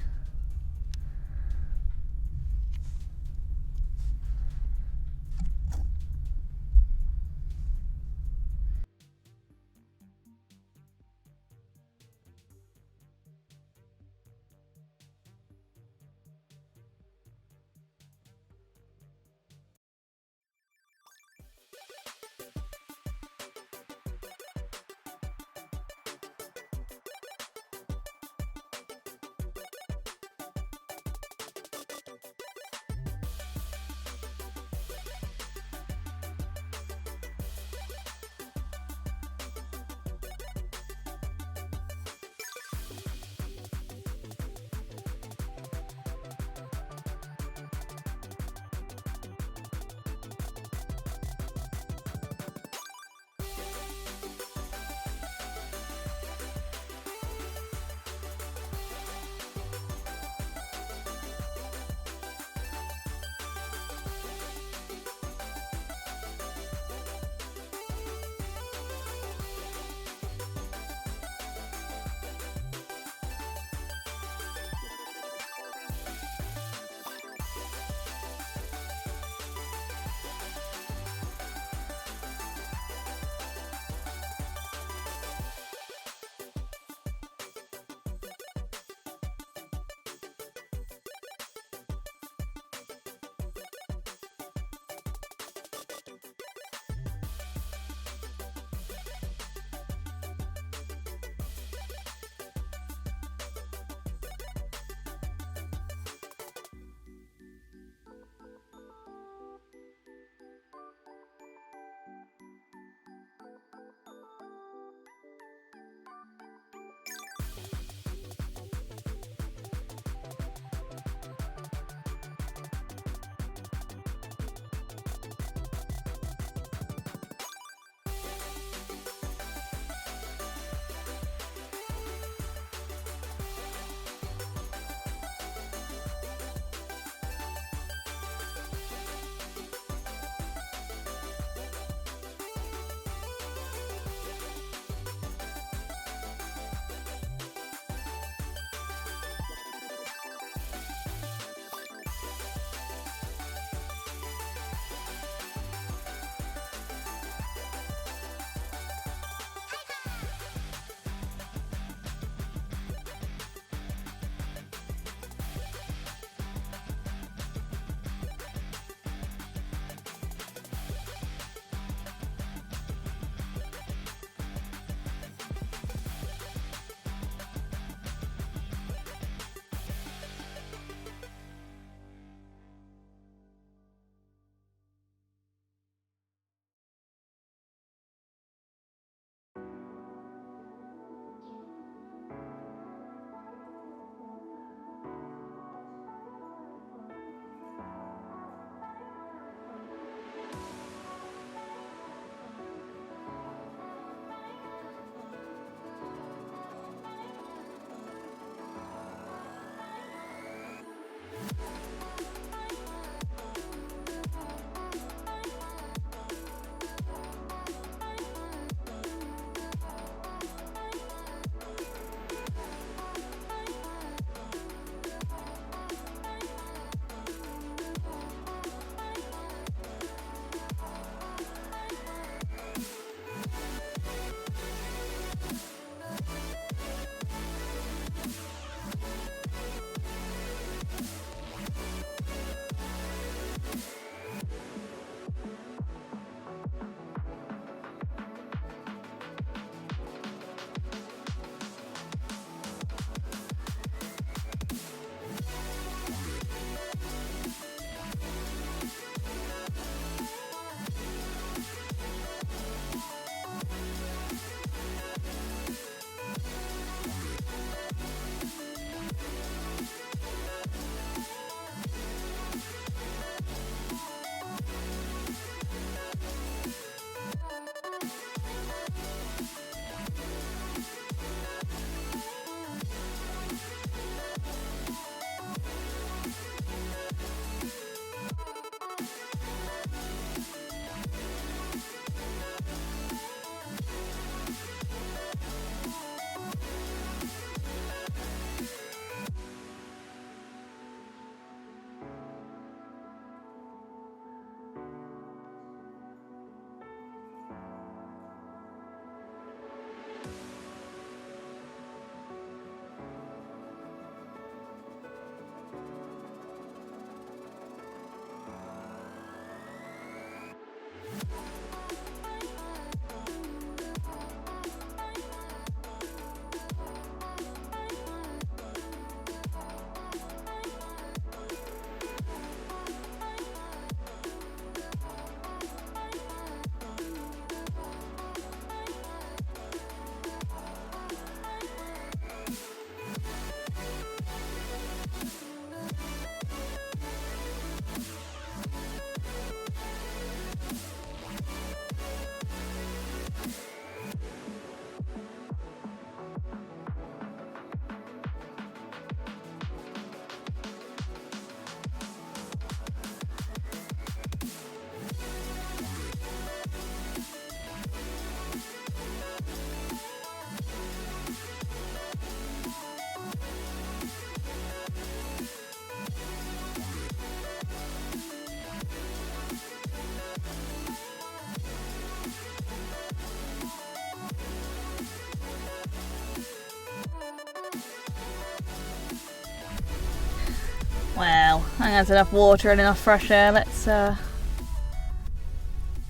Well, I think that's enough water and enough fresh air. Let's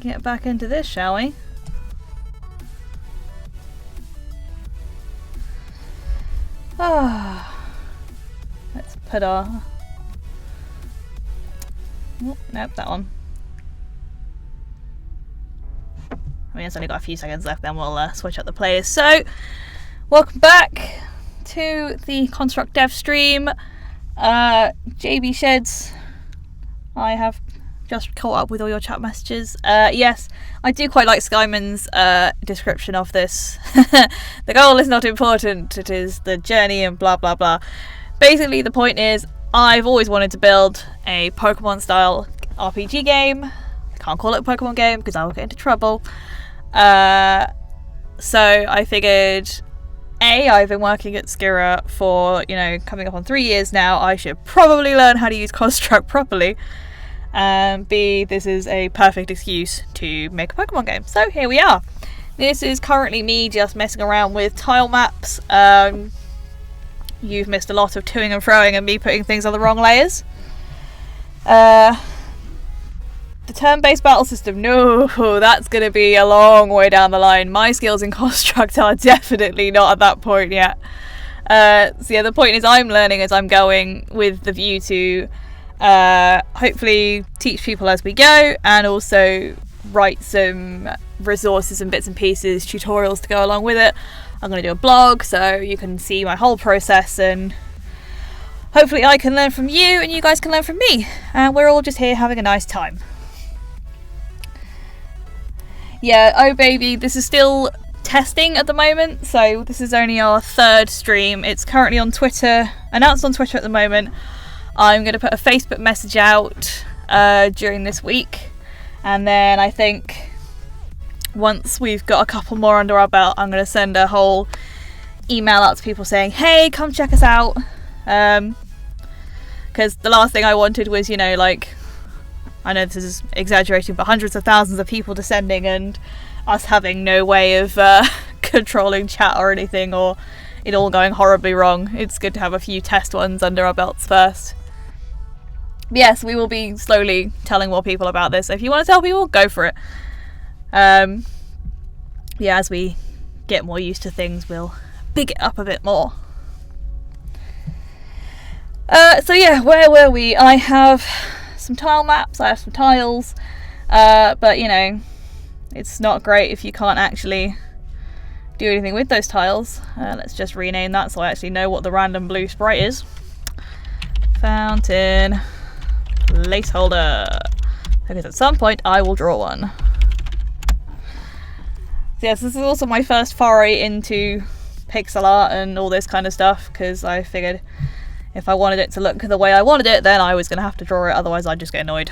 get back into this, shall we? Let's put our... Oh, nope, that one. I mean, it's only got a few seconds left, then we'll switch up the players. So, welcome back to the Construct Dev stream. JB Sheds, I have just caught up with all your chat messages. Yes, I do quite like Skyman's description of this. The goal is not important, it is the journey and blah blah blah. Basically, the point is, I've always wanted to build a Pokemon style RPG game. I can't call it a Pokemon game because I will get into trouble. So I figured, I've been working at Skira for, coming up on 3 years now. I should probably learn how to use Construct properly. And B, this is a perfect excuse to make a Pokemon game. So here we are. This is currently me just messing around with tile maps. You've missed a lot of toing and froing and me putting things on the wrong layers. The turn-based battle system, no, that's going to be a long way down the line. My skills in Construct are definitely not at that point yet. So yeah, the point is I'm learning as I'm going with the view to hopefully teach people as we go, and also write some resources and bits and pieces, tutorials to go along with it. I'm going to do a blog so you can see my whole process, and hopefully I can learn from you and you guys can learn from me, and we're all just here having a nice time. Yeah, oh baby, this is still testing at the moment, so this is only our 3rd stream. It's currently on Twitter, announced on Twitter at the moment. I'm going to put a Facebook message out during this week, and then I think once we've got a couple more under our belt, I'm going to send a whole email out to people saying, hey, come check us out, because the last thing I wanted was, I know this is exaggerating, but hundreds of thousands of people descending and us having no way of controlling chat or anything, or it all going horribly wrong. It's good to have a few test ones under our belts first. Yes, we will be slowly telling more people about this. If you want to tell people, go for it. Yeah, as we get more used to things, we'll big it up a bit more. So yeah, where were we? I have some tile maps, I have some tiles, but it's not great if you can't actually do anything with those tiles. Let's just rename that so I actually know what the random blue sprite is. Fountain placeholder, because at some point I will draw one. So yes, this is also my first foray into pixel art and all this kind of stuff, because I figured if I wanted it to look the way I wanted it, then I was going to have to draw it, otherwise I'd just get annoyed.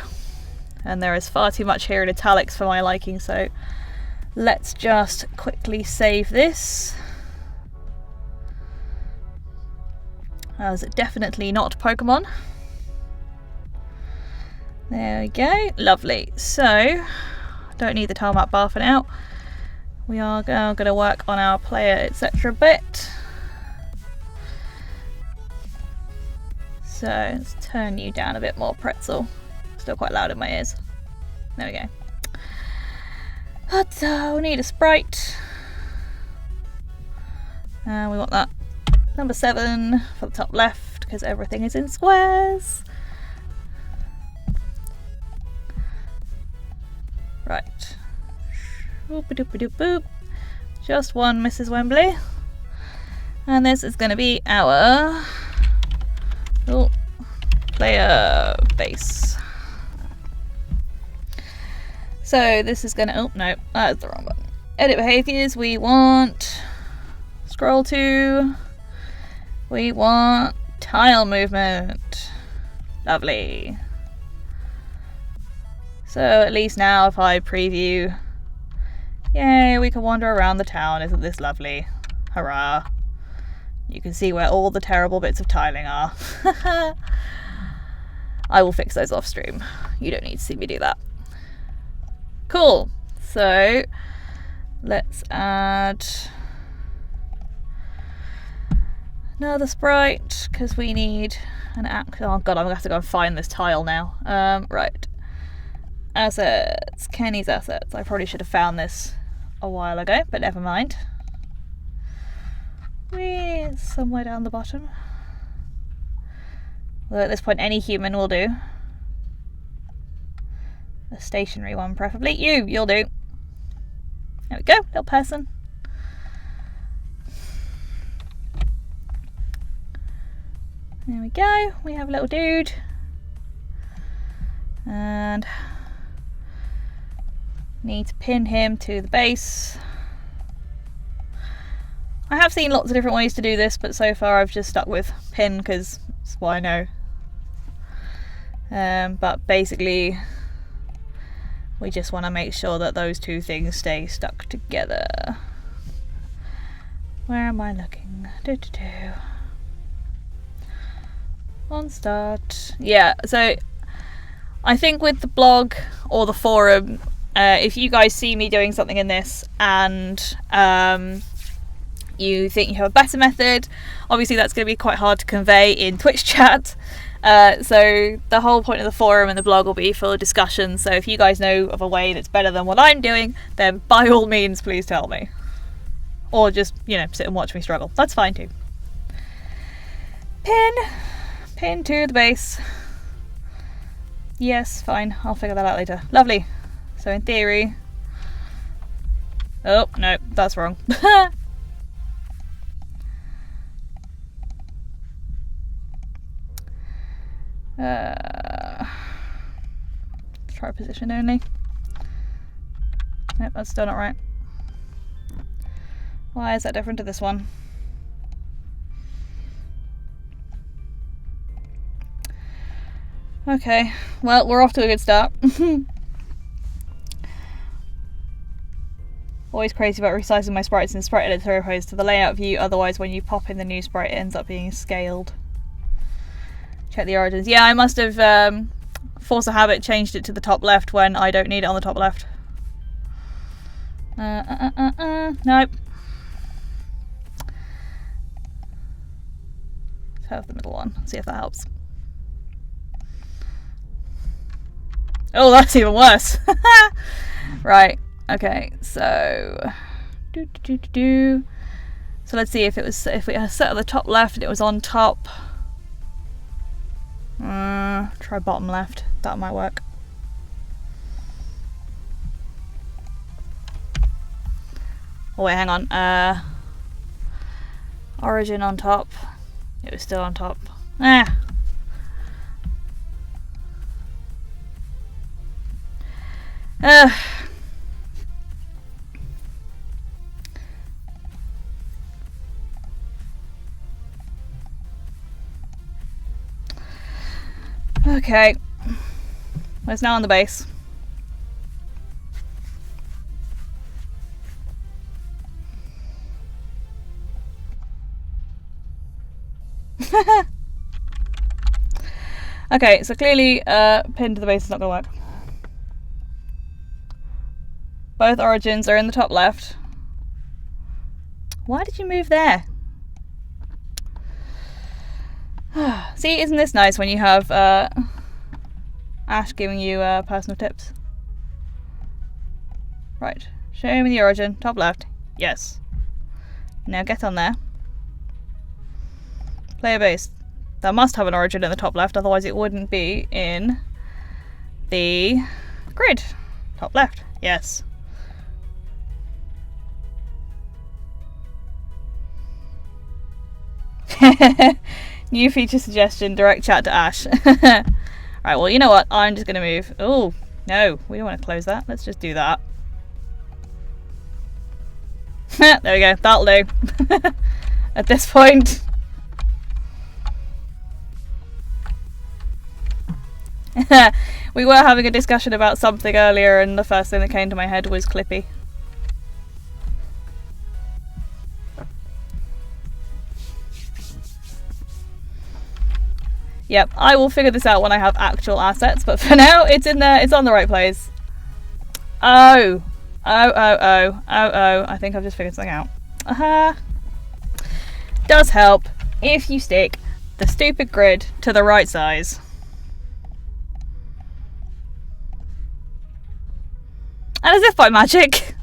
And there is far too much here in italics for my liking, so let's just quickly save this. As definitely not Pokemon. There we go, lovely. So, don't need the tile map bar for now. We are now going to work on our player etc. bit. So let's turn you down a bit more, Pretzel. Still quite loud in my ears. There we go. But we need a sprite. And we want that number 7 for the top left, because everything is in squares. Right. Boop-a-doop-a-doop-boop. Just one Mrs. Wembley. And this is going to be our player base. So this is going to... Oh, no, that's the wrong button. Edit behaviors. We want scroll to. We want tile movement. Lovely. So at least now if I preview, yay, we can wander around the town. Isn't this lovely? Hurrah. You can see where all the terrible bits of tiling are. I will fix those off stream. You don't need to see me do that. Cool. So let's add Another sprite, because we need an act. Oh god, I'm gonna have to go and find this tile now. Right. Assets. Kenny's assets. I probably should have found this a while ago, but never mind. It's somewhere down the bottom. Although at this point any human will do. A stationary one preferably. You'll do. There we go, little person. There we go, we have a little dude. And need to pin him to the base. I have seen lots of different ways to do this, but so far I've just stuck with pin because it's what I know. But basically we just want to make sure that those two things stay stuck together. Where am I looking? On start. Yeah, so I think with the blog or the forum, if you guys see me doing something in this and you think you have a better method, obviously that's going to be quite hard to convey in Twitch chat. So the whole point of the forum and the blog will be for discussion. So if you guys know of a way that's better than what I'm doing, then by all means please tell me. Or just, sit and watch me struggle. That's fine too. Pin to the base. Yes, fine. I'll figure that out later. Lovely. So in theory... Oh, no, that's wrong. Try position only. Nope, that's still not right. Why is that different to this one? Okay, well, we're off to a good start. Always crazy about resizing my sprites in Sprite Editor opposed to the layout view, otherwise when you pop in the new sprite it ends up being scaled. Check the origins. Yeah, I must have force of habit changed it to the top left when I don't need it on the top left. Nope. Let's have the middle one, see if that helps. Oh, that's even worse. Right, okay, so so let's see if we had set at the top left and it was on top. Try bottom left, that might work. Oh wait, hang on. Origin on top. It was still on top. Okay. Well, it's now on the base. Okay, so clearly pin to the base is not going to work. Both origins are in the top left. Why did you move there? See, isn't this nice when you have Ash giving you personal tips? Right, show me the origin, top left. Yes. Now get on there. Player base. That must have an origin in the top left, otherwise it wouldn't be in the grid. Top left. Yes. New feature suggestion, direct chat to Ash. Right, well, you know what? I'm just going to move. Oh, no, we don't want to close that. Let's just do that. There we go. That'll do. At this point. We were having a discussion about something earlier and the first thing that came to my head was Clippy. Yep, I will figure this out when I have actual assets, but for now it's in there, it's on the right place. Oh, I think I've just figured something out. Does help if you stick the stupid grid to the right size. And as if by magic.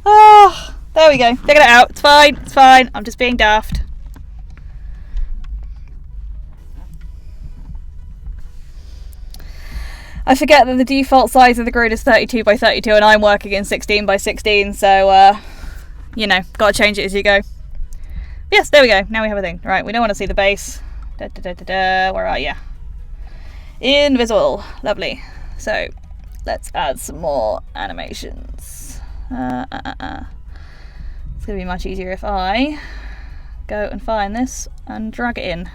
Oh, there we go. Figured it out. It's fine. It's fine. I'm just being daft. I forget that the default size of the grid is 32 by 32 and I'm working in 16 by 16, so, you know, gotta change it as you go. Yes, there we go. Now we have a thing. Right, we don't want to see the base. Where are you? Invisible. Lovely. So, let's add some more animations. It's going to be much easier if I go and find this and drag it in.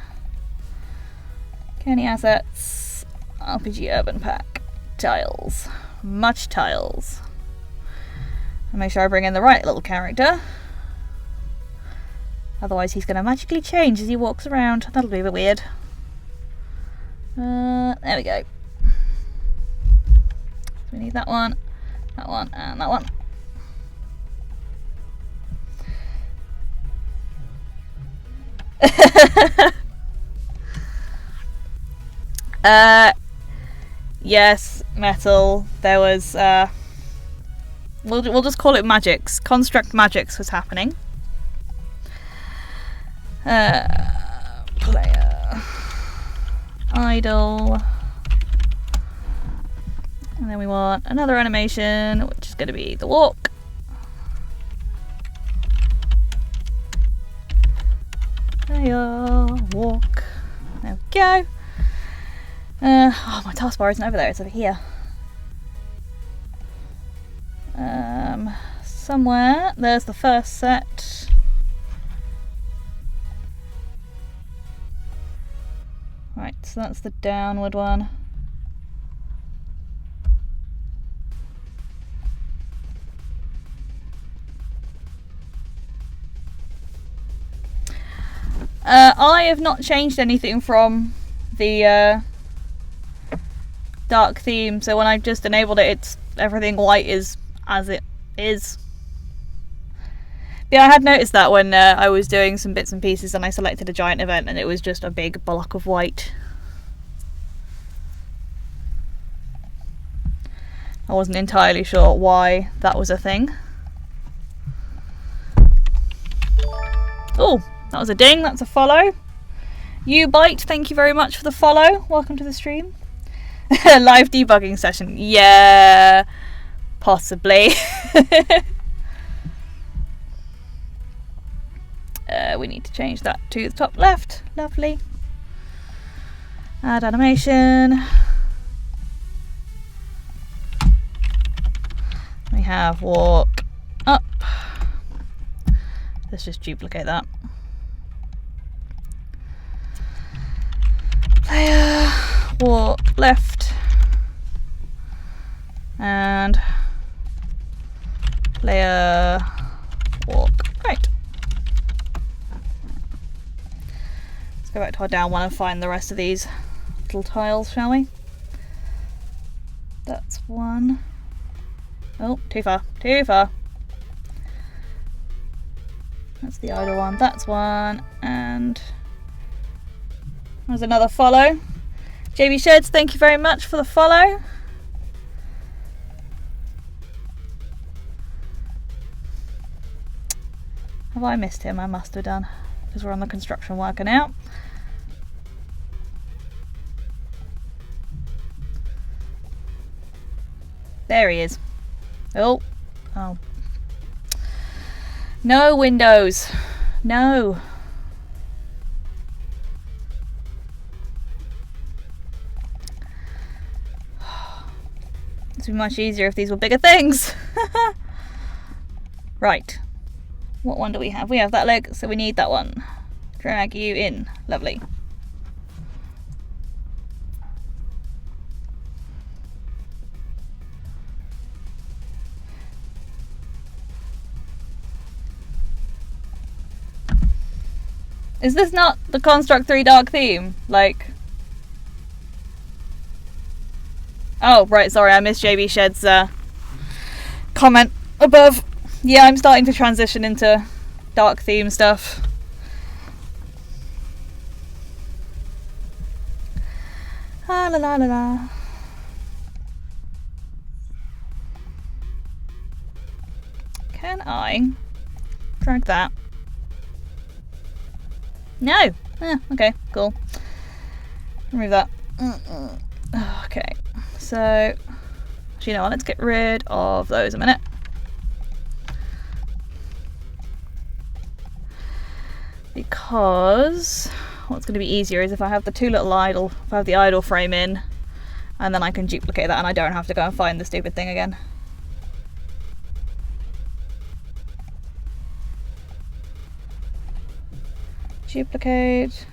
Kenny Assets. RPG Urban Pack. Tiles. Much tiles. And make sure I bring in the right little character. Otherwise he's going to magically change as he walks around. That'll be a bit weird. There we go. We need that one, and that one. Yes, metal. There was we'll just call it magics. Construct magics was happening. Player idle, and then we want another animation, which is going to be the walk. Player walk. There we go. Oh, my taskbar isn't over there, it's over here. Somewhere, there's the first set. Right, so that's the downward one. I have not changed anything from the dark theme, so when I've just enabled it, it's everything white is as it is. Yeah, I had noticed that when I was doing some bits and pieces and I selected a giant event and it was just a big block of white. I wasn't entirely sure why that was a thing. Oh, that was a ding, that's a follow. You Bite, thank you very much for the follow. Welcome to the stream. Live debugging session. Yeah, possibly. We need to change that to the top left. Lovely. Add animation. We have walk up. Let's just duplicate that. Player walk left and player walk right. Let's go back to our down one and find the rest of these little tiles, shall we? That's one. Oh, too far, too far. That's the idle one, that's one, and there's another follow. JB Sheds, thank you very much for the follow. Have I missed him? I must have done, because we're on the construction worker now. There he is. Oh. Oh. No windows. No. This would be much easier if these were bigger things. Right. What one do we have? We have that leg, so we need that one. Drag you in. Lovely. Is this not the Construct 3 Dark theme? Like... Oh, right, sorry, I missed JB Shed's comment above. Yeah, I'm starting to transition into dark theme stuff. Ah, la la la la. Can I drag that? No! Okay, cool. Remove that. Okay, so actually, you know what? Let's get rid of those a minute. Because what's going to be easier is if I have the two little idle, if I have the idle frame in, and then I can duplicate that and I don't have to go and find the stupid thing again. Duplicate.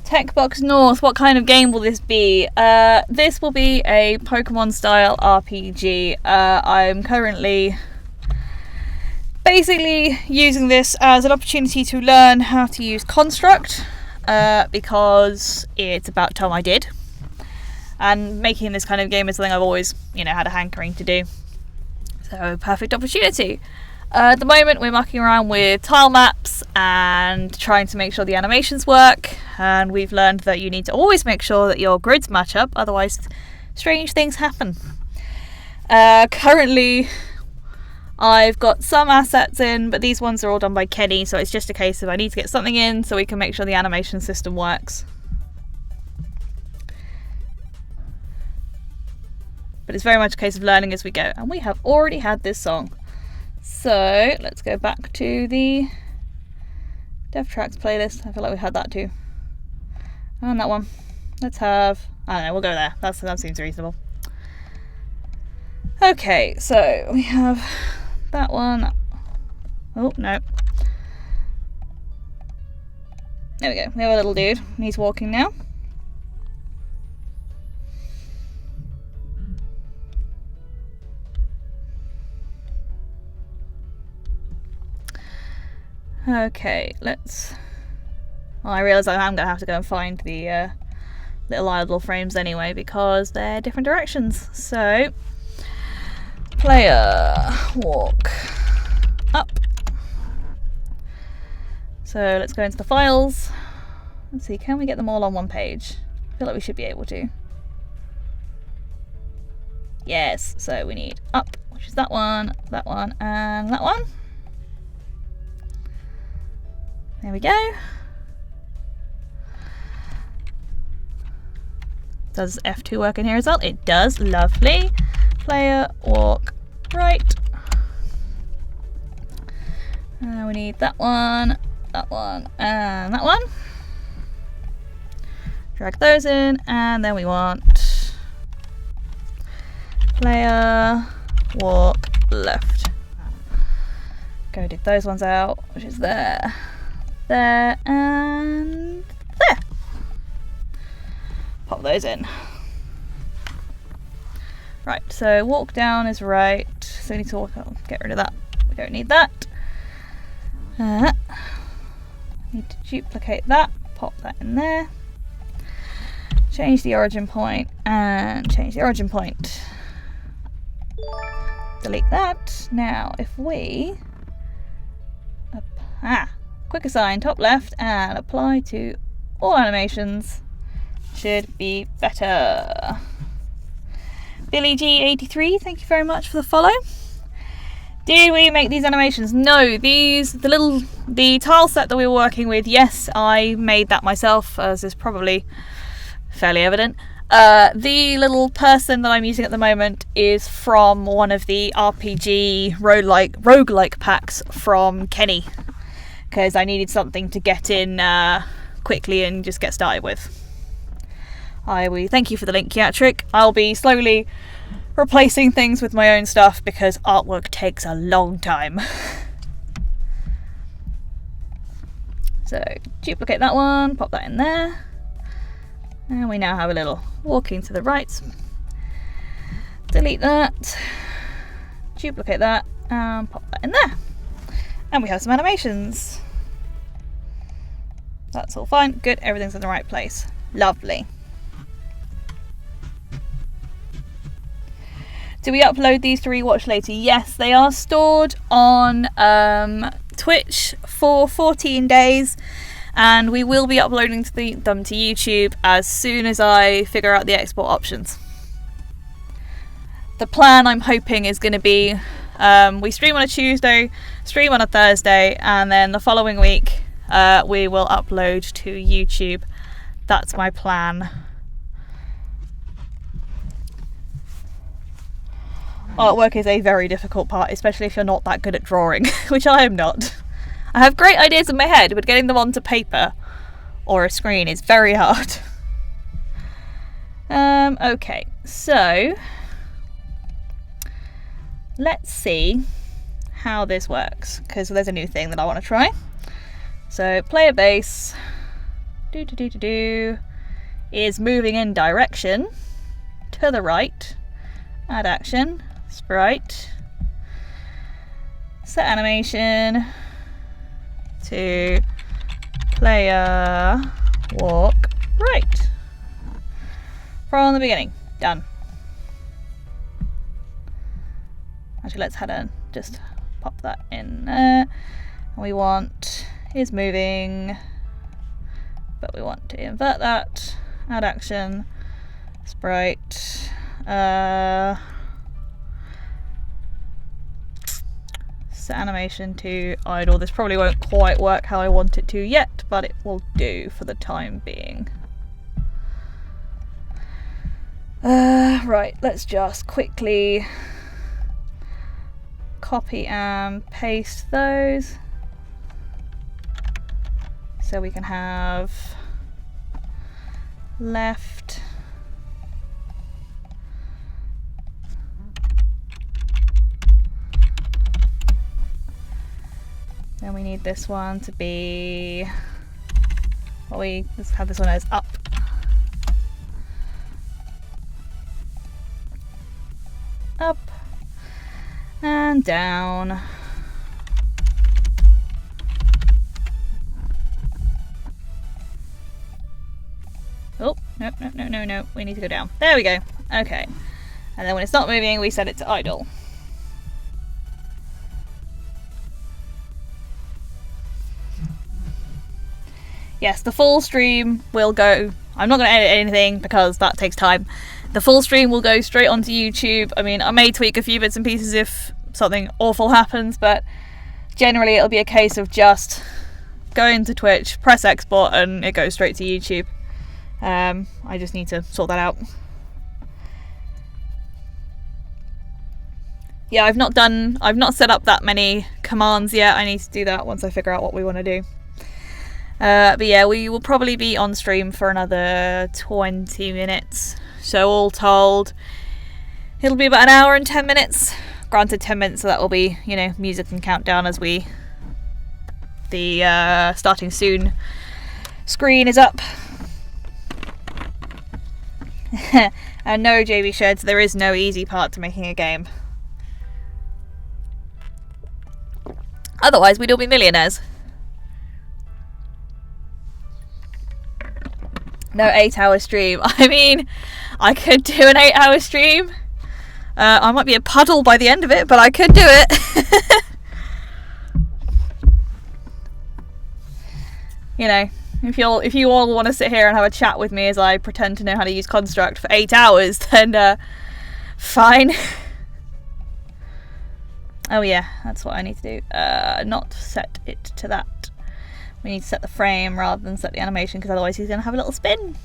Techbox North, what kind of game will this be? This will be a Pokemon style RPG. I'm currently basically using this as an opportunity to learn how to use Construct, because it's about time I did. And making this kind of game is something I've always, had a hankering to do. So, perfect opportunity. At the moment we're mucking around with tile maps and trying to make sure the animations work, and we've learned that you need to always make sure that your grids match up, otherwise strange things happen. Currently I've got some assets in, but these ones are all done by Kenny, so it's just a case of I need to get something in so we can make sure the animation system works. But it's very much a case of learning as we go, and we have already had this song. So let's go back to the Dev Tracks playlist. I feel like we had that too. And that one. Let's have, I don't know, we'll go there. That seems reasonable. Okay, so we have that one. Oh, no. There we go. We have a little dude. He's walking now. Okay, let's... Well, I realise I'm going to have to go and find the little idle frames anyway, because they're different directions. So, player, walk up. So let's go into the files. Let's see, can we get them all on one page? I feel like we should be able to. Yes, so we need up, which is that one, and that one. There we go. Does F2 work in here as well? It does. Lovely. Player, walk, right. We need that one, and that one. Drag those in, and then we want player, walk, left. Go dig those ones out, which is there. There and there. Pop those in. Right, so walk down is right. So we need to walk out. Get rid of that. We don't need that. Need to duplicate that. Pop that in there. Change the origin point and change the origin point. Delete that. Now, if we quick assign top left and apply to all animations, should be better. Billy G83, thank you very much for the follow. Did we make these animations? No, the tile set that we were working with, yes, I made that myself, as is probably fairly evident. The little person that I'm using at the moment is from one of the RPG roguelike packs from Kenny, because I needed something to get in quickly and just get started with. Thank you for the link, Yatrick. I'll be slowly replacing things with my own stuff because artwork takes a long time. So duplicate that one, pop that in there, and we now have a little walking to the right. Delete that, duplicate that, and pop that in there. And we have some animations. That's all fine. Good, everything's in the right place. Lovely. Do we upload these to rewatch later? Yes, they are stored on Twitch for 14 days, and we will be uploading them to YouTube as soon as I figure out the export options. The plan, I'm hoping, is going to be we stream on a Tuesday, stream on a Thursday, and then the following week we will upload to YouTube. That's my plan. Artwork is a very difficult part, especially if you're not that good at drawing, which I am not. I have great ideas in my head, but getting them onto paper or a screen is very hard. Okay, so let's see how this works, because there's a new thing that I want to try. So player base is moving in direction to the right. Add action. Sprite, set animation to player walk right from the beginning. Done. Actually, let's just pop that in there. We want is moving, but we want to invert that. Add action, sprite. Set animation to idle. This probably won't quite work how I want it to yet, but it will do for the time being. Right, let's just quickly copy and paste those so we can have left. Then we need this one to be, let's have this one as up. Up and down. Oh, no, we need to go down. There we go. Okay. And then when it's not moving, we set it to idle. Yes, the full stream will go. I'm not going to edit anything because that takes time. The full stream will go straight onto YouTube. I mean, I may tweak a few bits and pieces if something awful happens, but generally it'll be a case of just going to Twitch, press export, and it goes straight to YouTube. I just need to sort that out. Yeah, I've not set up that many commands yet. I need to do that once I figure out what we want to do. But yeah, we will probably be on stream for another 20 minutes. So all told, it'll be about an hour and 10 minutes. Granted, 10 minutes, so that will be, music and countdown as the starting soon screen is up. And no, JB Sheds, there is no easy part to making a game. Otherwise, we'd all be millionaires. No 8-hour stream. I mean, I could do an 8-hour stream. I might be a puddle by the end of it, but I could do it. If you all want to sit here and have a chat with me as I pretend to know how to use Construct for 8 hours, then fine. Oh yeah, that's what I need to do. Not set it to that. We need to set the frame rather than set the animation, because otherwise he's going to have a little spin.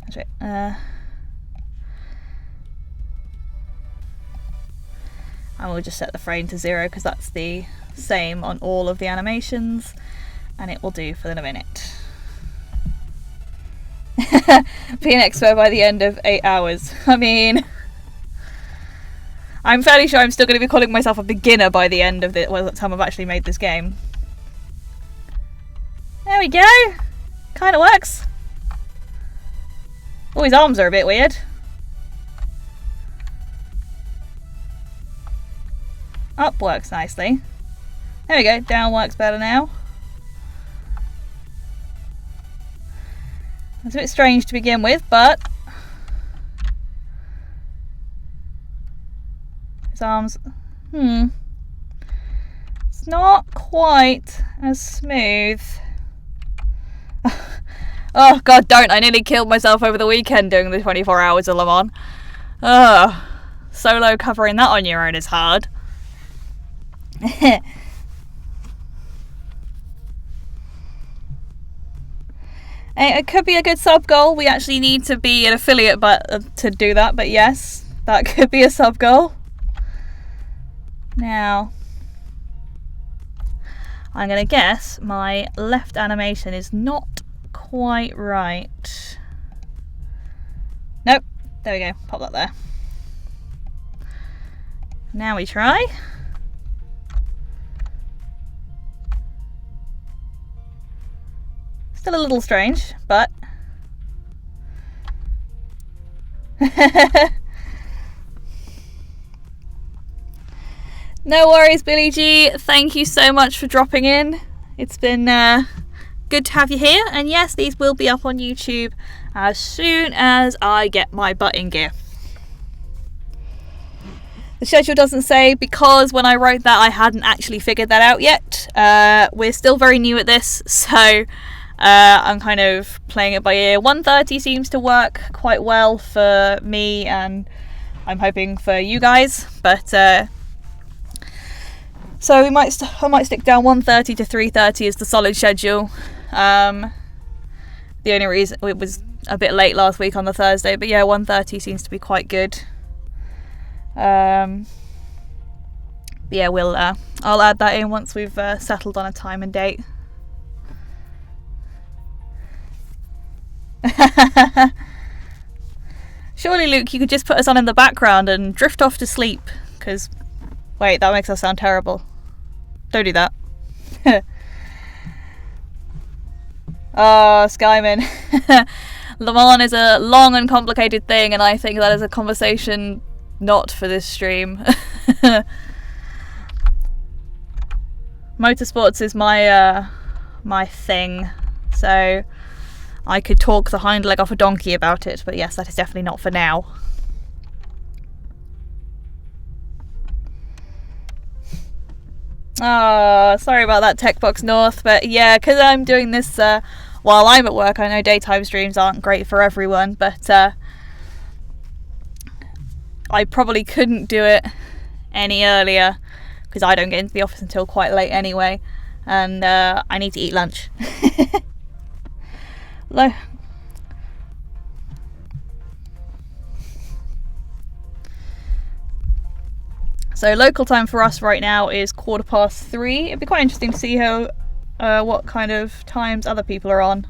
That's right. I will just set the frame to 0 because that's the same on all of the animations, and it will do for the minute. Be an expert by the end of 8 hours. I mean, I'm fairly sure I'm still going to be calling myself a beginner by the end of the time I've actually made this game. There we go. Kind of works. Oh, his arms are a bit weird. Up works nicely. There we go. Down works better now. It's a bit strange to begin with, but his arms, It's not quite as smooth. Oh god, don't. I nearly killed myself over the weekend doing the 24 hours of Le Mans. Solo covering that on your own is hard. It could be a good sub goal. We actually need to be an affiliate to do that, but yes, that could be a sub goal. Now, I'm going to guess my left animation is not quite right. Nope, there we go, pop that there. Now we try. Still a little strange, but no worries, Billy G. Thank you so much for dropping in. It's been good to have you here, and yes, these will be up on YouTube as soon as I get my butt in gear. The schedule doesn't say because when I wrote that I hadn't actually figured that out yet. We're still very new at this, so I'm kind of playing it by ear. 1:30 seems to work quite well for me, and I'm hoping for you guys, but so I might stick down 1:30 to 3:30 as the solid schedule. The only reason it was a bit late last week on the Thursday, but yeah, 1:30 seems to be quite good. But yeah, I'll add that in once we've settled on a time and date. Surely, Luke, you could just put us on in the background and drift off to sleep, because wait, that makes us sound terrible. Don't do that. Oh, Skyman. Le Mans is a long and complicated thing, and I think that is a conversation not for this stream. Motorsports is my thing, so I could talk the hind leg off a donkey about it, but yes, that is definitely not for now. Oh, sorry about that, TechBox North, but yeah, because I'm doing this while I'm at work. I know daytime streams aren't great for everyone, but I probably couldn't do it any earlier because I don't get into the office until quite late anyway, and I need to eat lunch. So local time for us right now is 3:15. It'd be quite interesting to see how what kind of times other people are on.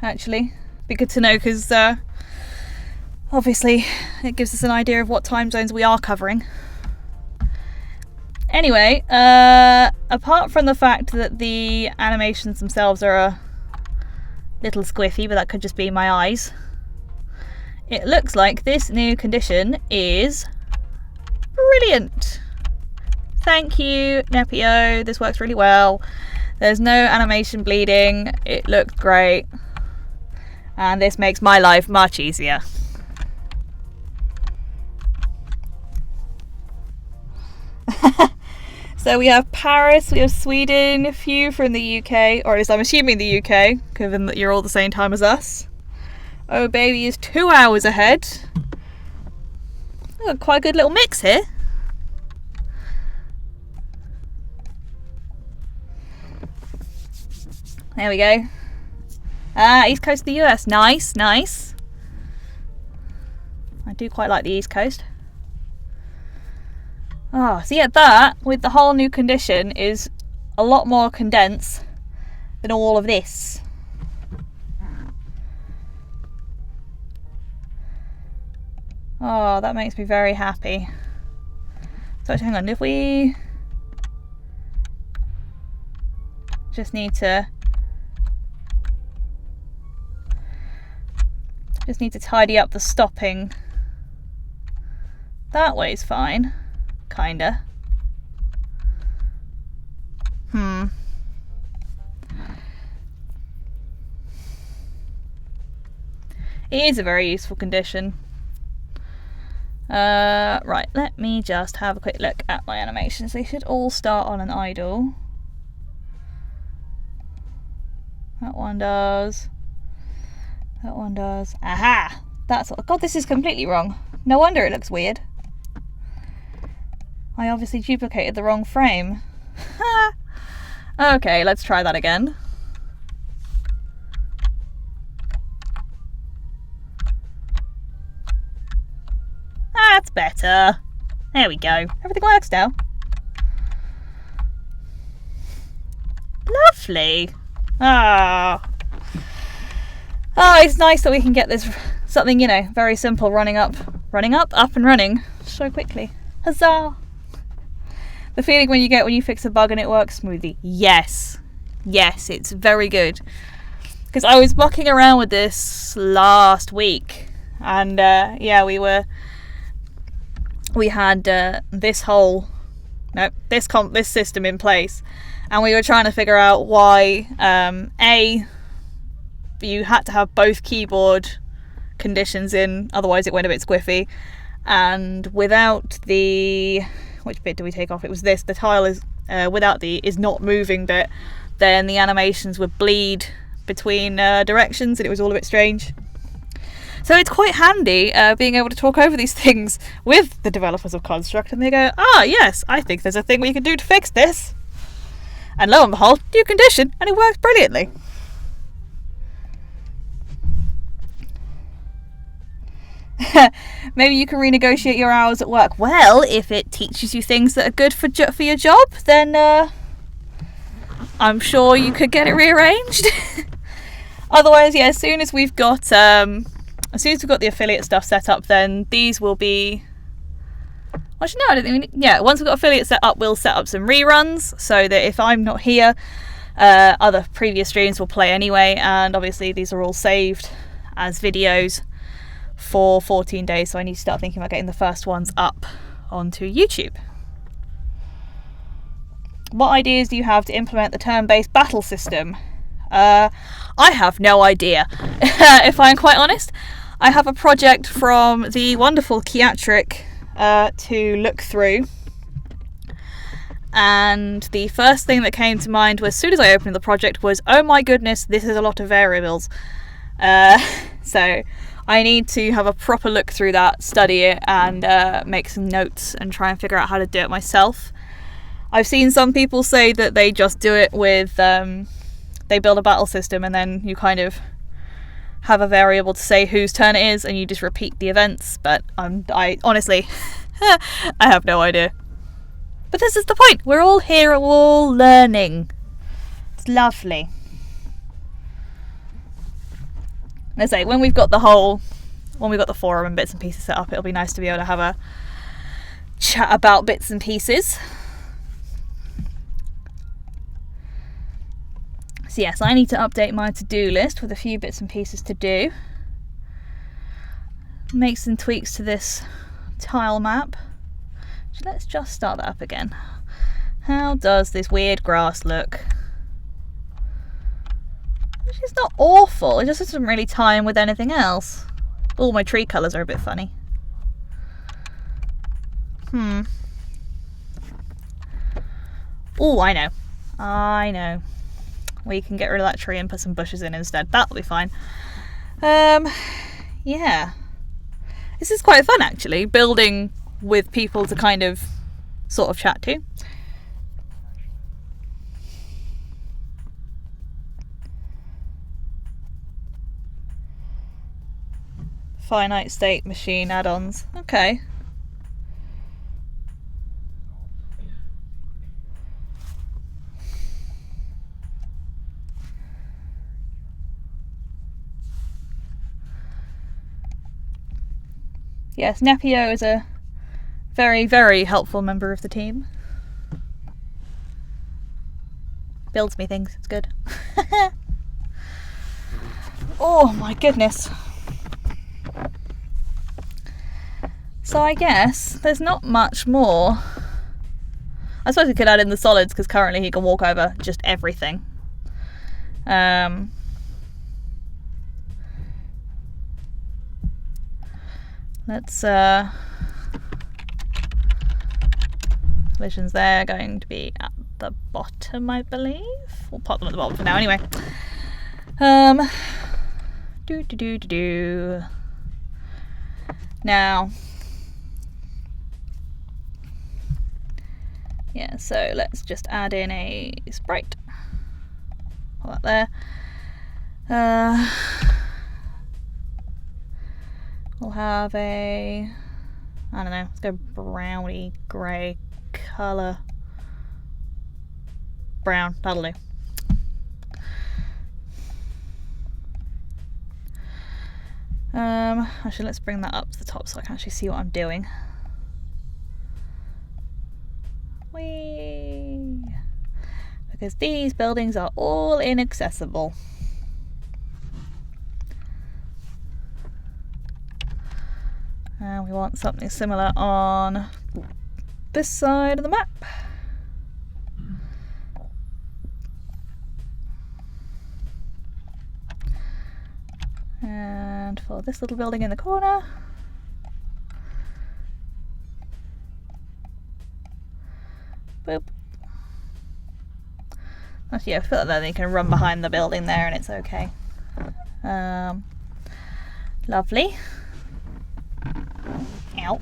Actually, be good to know, because obviously it gives us an idea of what time zones we are covering. Anyway, apart from the fact that the animations themselves are a little squiffy, but that could just be my eyes, it looks like this new condition is brilliant. Thank you, Nepio. This works really well. There's no animation bleeding. It looked great. And this makes my life much easier. So we have Paris, we have Sweden, a few from the UK, or at least I'm assuming the UK, given that you're all the same time as us. Oh Baby is 2 hours ahead. Oh, quite a good little mix here. There we go. East coast of the US. Nice, nice. I do quite like the East Coast. Oh, so yeah, that, with the whole new condition, is a lot more condensed than all of this. Oh, that makes me very happy. So hang on, if we just need to tidy up the stopping. That way's fine, kinda. It is a very useful condition. Right, let me just have a quick look at my animations. They should all start on an idle. That one does. That one does. Aha! That's what. God, this is completely wrong. No wonder it looks weird. I obviously duplicated the wrong frame. Okay, let's try that again. That's better. There we go. Everything works now. Lovely. Ah. Oh, it's nice that we can get this something, you know, very simple up and running so quickly. Huzzah! The feeling when you fix a bug and it works smoothly. Yes, it's very good. Because I was mucking around with this last week, and we had this system in place, and we were trying to figure out why you had to have both keyboard conditions in, otherwise it went a bit squiffy, and without the, which bit do we take off? It was this, the tile is without the is not moving bit, then the animations would bleed between directions, and it was all a bit strange. So it's quite handy being able to talk over these things with the developers of Construct, and they go, yes, I think there's a thing we can do to fix this. And lo and behold, new condition, and it works brilliantly. Maybe you can renegotiate your hours at work. Well, if it teaches you things that are good for your job, then I'm sure you could get it rearranged. Otherwise, yeah, as soon as we've got the affiliate stuff set up, then these will be. Actually, no, I don't think once we've got affiliate set up, we'll set up some reruns so that if I'm not here, other previous streams will play anyway. And obviously, these are all saved as videos for 14 days, so I need to start thinking about getting the first ones up onto YouTube. What ideas do you have to implement the turn-based battle system? I have no idea. If I'm quite honest, I have a project from the wonderful Kiatric to look through, and the first thing that came to mind was, as soon as I opened the project, was, oh my goodness, this is a lot of variables. So I need to have a proper look through that, study it, and make some notes and try and figure out how to do it myself. I've seen some people say that they just do it with, they build a battle system and then you kind of have a variable to say whose turn it is and you just repeat the events, but I honestly, I have no idea. But this is the point, we're all here, we're all learning. It's lovely. Let's say when we've got the forum and bits and pieces set up, it'll be nice to be able to have a chat about bits and pieces. So yes, I need to update my to-do list with a few bits and pieces to do. Make some tweaks to this tile map. So let's just start that up again. How does this weird grass look? It's not awful, it just doesn't really tie in with anything else. All my tree colours are a bit funny. Oh, I know. We can get rid of that tree and put some bushes in instead. That'll be fine. Yeah. This is quite fun, actually, building with people to kind of sort of chat to. Finite state machine add-ons. Okay. Yes, Nepio is a very, very helpful member of the team. Builds me things, it's good. Oh my goodness. So I guess there's not much more. I suppose we could add in the solids because currently he can walk over just everything. Let's collisions there are going to be at the bottom, I believe. We'll pop them at the bottom for now anyway. Now, yeah, so let's just add in a sprite. Put that there. We'll have a, I don't know, let's go browny grey colour. Brown, that'll do. Actually, let's bring that up to the top so I can actually see what I'm doing. Whee! Because these buildings are all inaccessible. And we want something similar on this side of the map. And for this little building in the corner, boop. Actually, yeah, I feel like they can run behind the building there and it's okay. Lovely. Ow.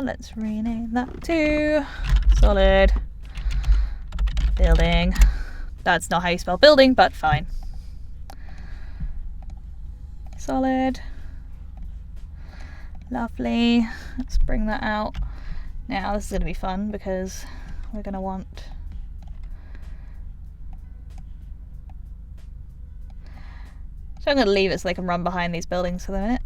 Let's rename that to solid building. That's not how you spell building, but fine. Solid. Lovely. Let's bring that out. Now this is going to be fun because we're going to want so I'm going to leave it so they can run behind these buildings for the minute.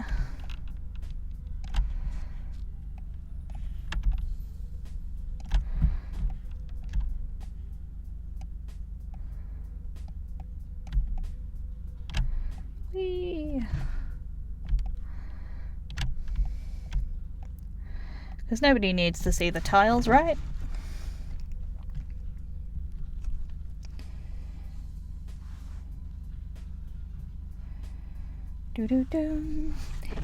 Because nobody needs to see the tiles, right?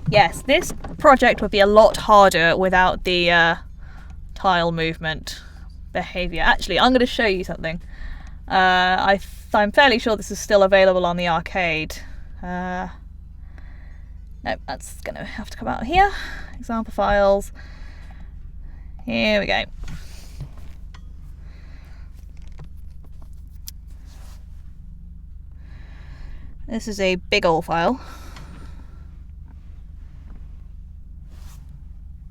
Yes, this project would be a lot harder without the tile movement behavior. Actually, I'm going to show you something. I'm fairly sure this is still available on the arcade. Nope, that's going to have to come out here. Example files. Here we go. This is a big old file.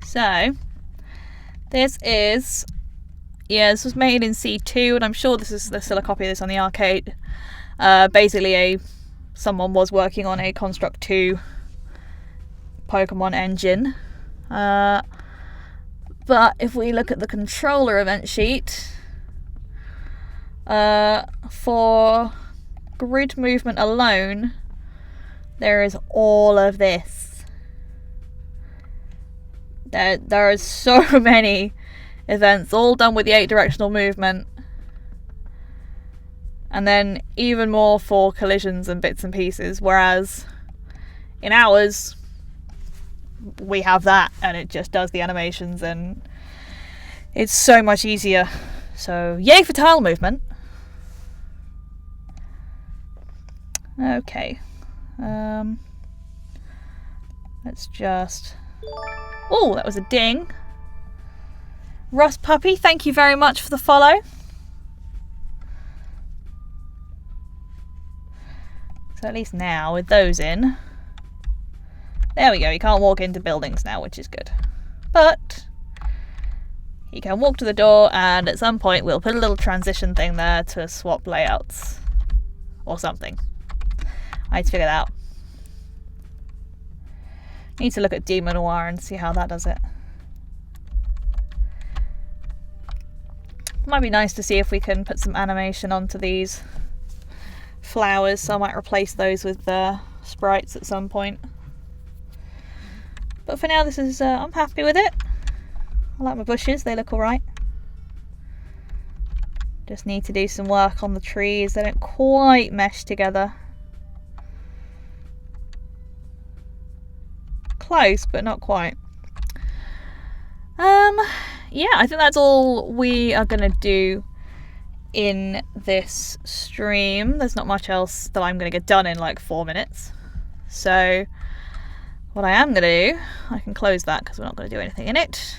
So, this is, yeah, this was made in C2, and I'm sure there's still a copy of this on the arcade. Basically, someone was working on a Construct 2 Pokemon engine. But if we look at the controller event sheet, for grid movement alone, there is all of this. There are so many events, all done with the 8-directional movement. And then even more for collisions and bits and pieces, whereas in ours, we have that and it just does the animations and it's so much easier. So yay for tile movement. Okay, let's just, oh, that was a ding. Rust Puppy, thank you very much for the follow. So at least now with those in, there we go, you can't walk into buildings now, which is good. But you can walk to the door, and at some point we'll put a little transition thing there to swap layouts. Or something. I need to figure that out. Need to look at Demon Noir and see how that does it. Might be nice to see if we can put some animation onto these flowers, so I might replace those with the sprites at some point. But for now, this is, I'm happy with it. I like my bushes, they look alright. Just need to do some work on the trees, they don't quite mesh together. close, but not quite. Yeah, I think that's all we are going to do in this stream. There's not much else that I'm going to get done in like 4 minutes. So what I am going to do, I can close that because we're not going to do anything in it.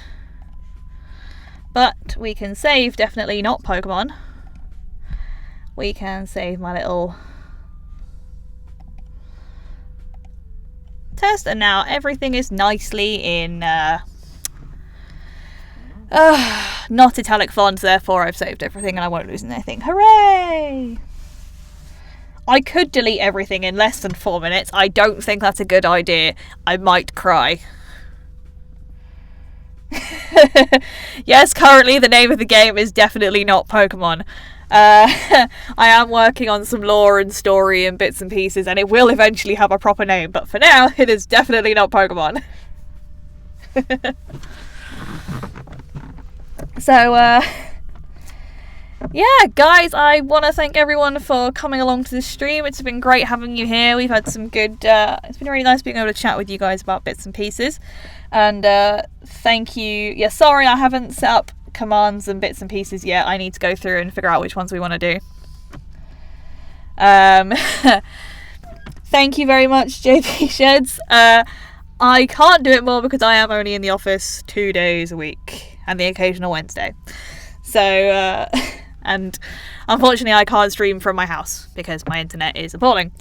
But we can save, definitely not Pokemon. We can save my little test, and now everything is nicely in not italic font, therefore I've saved everything and I won't lose anything. Hooray! I could delete everything in less than 4 minutes. I don't think that's a good idea. I might cry. Yes, currently the name of the game is definitely not Pokemon. I am working on some lore and story and bits and pieces, and it will eventually have a proper name, but for now it is definitely not Pokemon. So yeah, guys, I want to thank everyone for coming along to this stream. It's been great having you here. We've had some good it's been really nice being able to chat with you guys about bits and pieces, and thank you. Yeah, sorry I haven't set up commands and bits and pieces yet. I need to go through and figure out which ones we want to do. Thank you very much, JP Sheds. I can't do it more because I am only in the office 2 days a week and the occasional Wednesday. So, and unfortunately I can't stream from my house because my internet is appalling.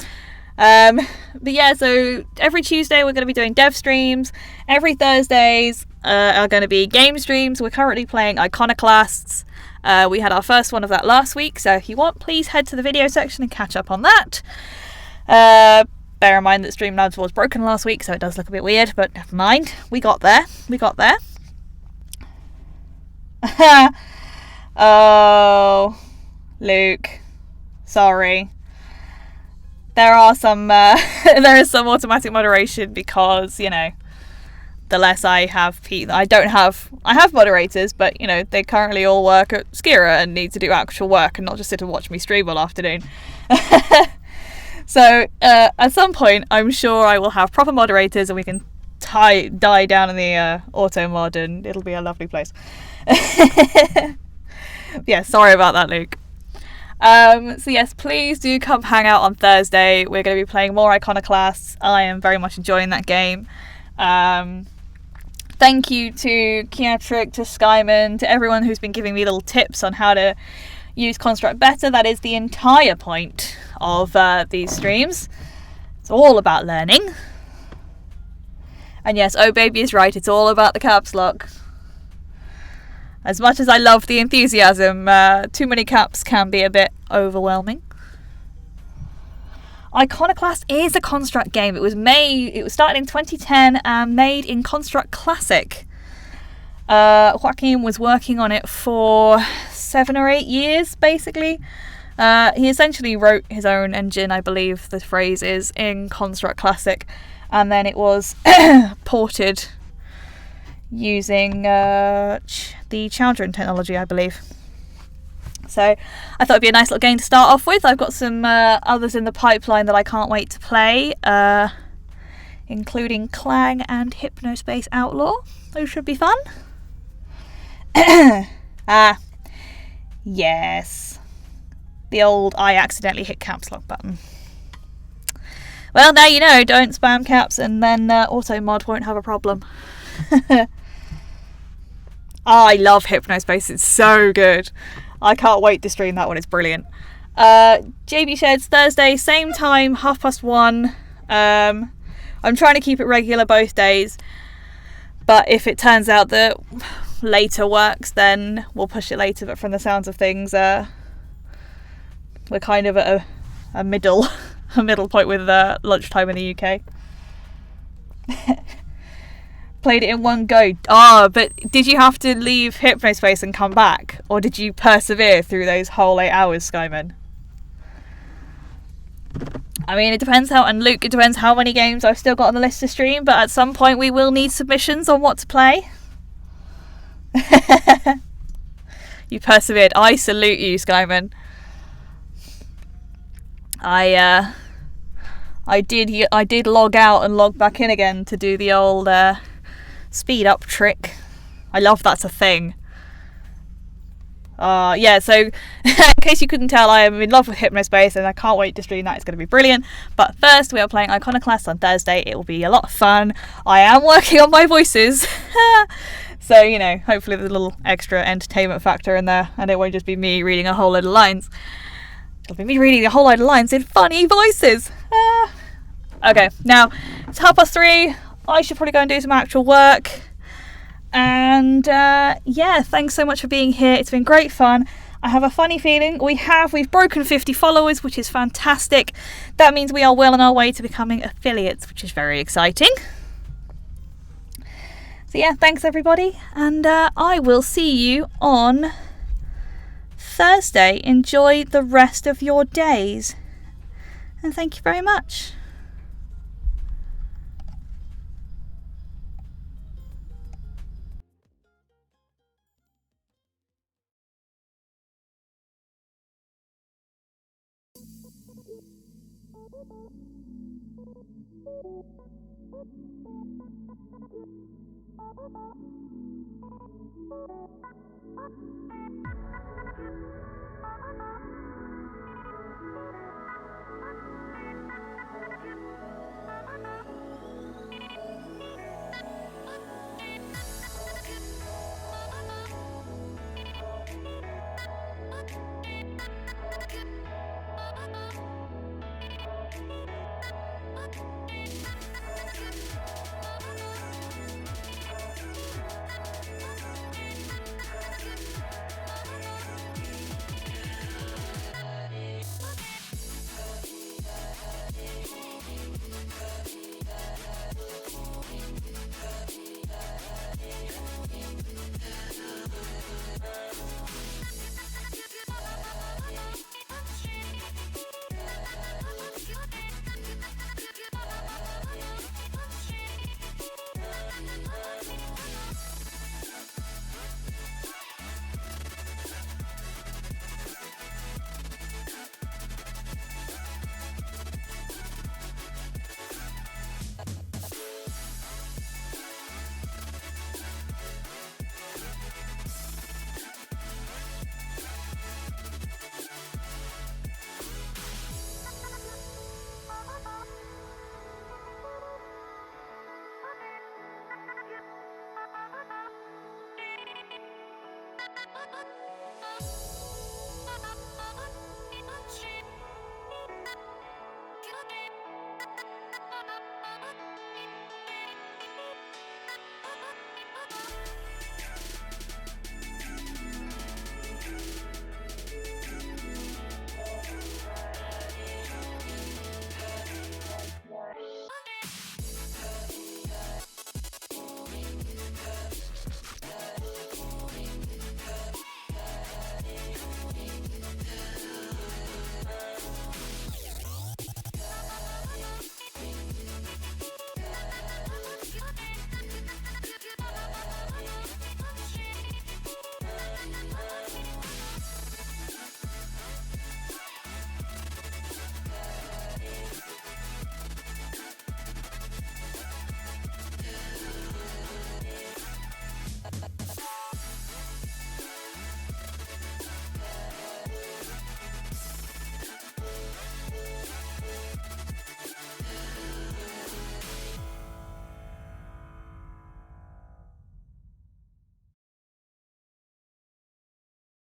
But yeah, so every Tuesday we're going to be doing dev streams. Every Thursdays are going to be game streams. We're currently playing Iconoclasts. We had our first one of that last week, so if you want, please head to the video section and catch up on that. Bear in mind that Streamlabs was broken last week, so it does look a bit weird, but never mind. We got there. We got there. Oh, Luke. Sorry. There are some, there is some automatic moderation because, you know, the less I have I have moderators, but, you know, they currently all work at Skira and need to do actual work and not just sit and watch me stream all afternoon. So, at some point, I'm sure I will have proper moderators and we can die down in the auto mod and it'll be a lovely place. Yeah, sorry about that, Luke. So yes, please do come hang out on Thursday. We're going to be playing more Iconoclasts. I am very much enjoying that game. Thank you to Kiatrick, to Skyman, to everyone who's been giving me little tips on how to use Construct better. That is the entire point of these streams. It's all about learning. And yes, Oh Baby is right, it's all about the caps lock. As much as I love the enthusiasm, too many caps can be a bit overwhelming. Iconoclast is a Construct game. It was started in 2010 and made in Construct Classic. Joaquin was working on it for 7 or 8 years, basically. He essentially wrote his own engine, I believe the phrase is, in Construct Classic, and then it was ported using the Chowdhury technology, I believe. So I thought it'd be a nice little game to start off with. I've got some others in the pipeline that I can't wait to play, including Clang and Hypnospace Outlaw. Those should be fun. Yes. The old I accidentally hit caps lock button. Well, now you know, don't spam caps and then Automod won't have a problem. I love Hypnospace, it's so good. I can't wait to stream that one, it's brilliant. JB Sheds, Thursday, same time, 1:30. I'm trying to keep it regular both days, but if it turns out that later works, then we'll push it later. But from the sounds of things, we're kind of at a middle point with lunchtime in the UK. Played it in one go. But did you have to leave Hypnospace and come back, or did you persevere through those whole 8 hours, Skyman? I mean, it depends and Luke, it depends how many games I've still got on the list to stream, but at some point we will need submissions on what to play. You persevered. I salute you, Skyman. I I did log out and log back in again to do the old speed up trick. I love that's a thing. Yeah, so in case you couldn't tell, I am in love with Hypnospace and I can't wait to stream that. It's going to be brilliant. But first, we are playing Iconoclast on Thursday. It will be a lot of fun. I am working on my voices. So, you know, hopefully there's a little extra entertainment factor in there and it won't just be me reading a whole load of lines. It'll be me reading a whole load of lines in funny voices. Okay, now it's 3:30. I should probably go and do some actual work. And yeah, thanks so much for being here. It's been great fun. I have a funny feeling we've broken 50 followers, which is fantastic. That means we are well on our way to becoming affiliates, which is very exciting. So yeah, thanks everybody, and I will see you on Thursday. Enjoy the rest of your days, and thank you very much.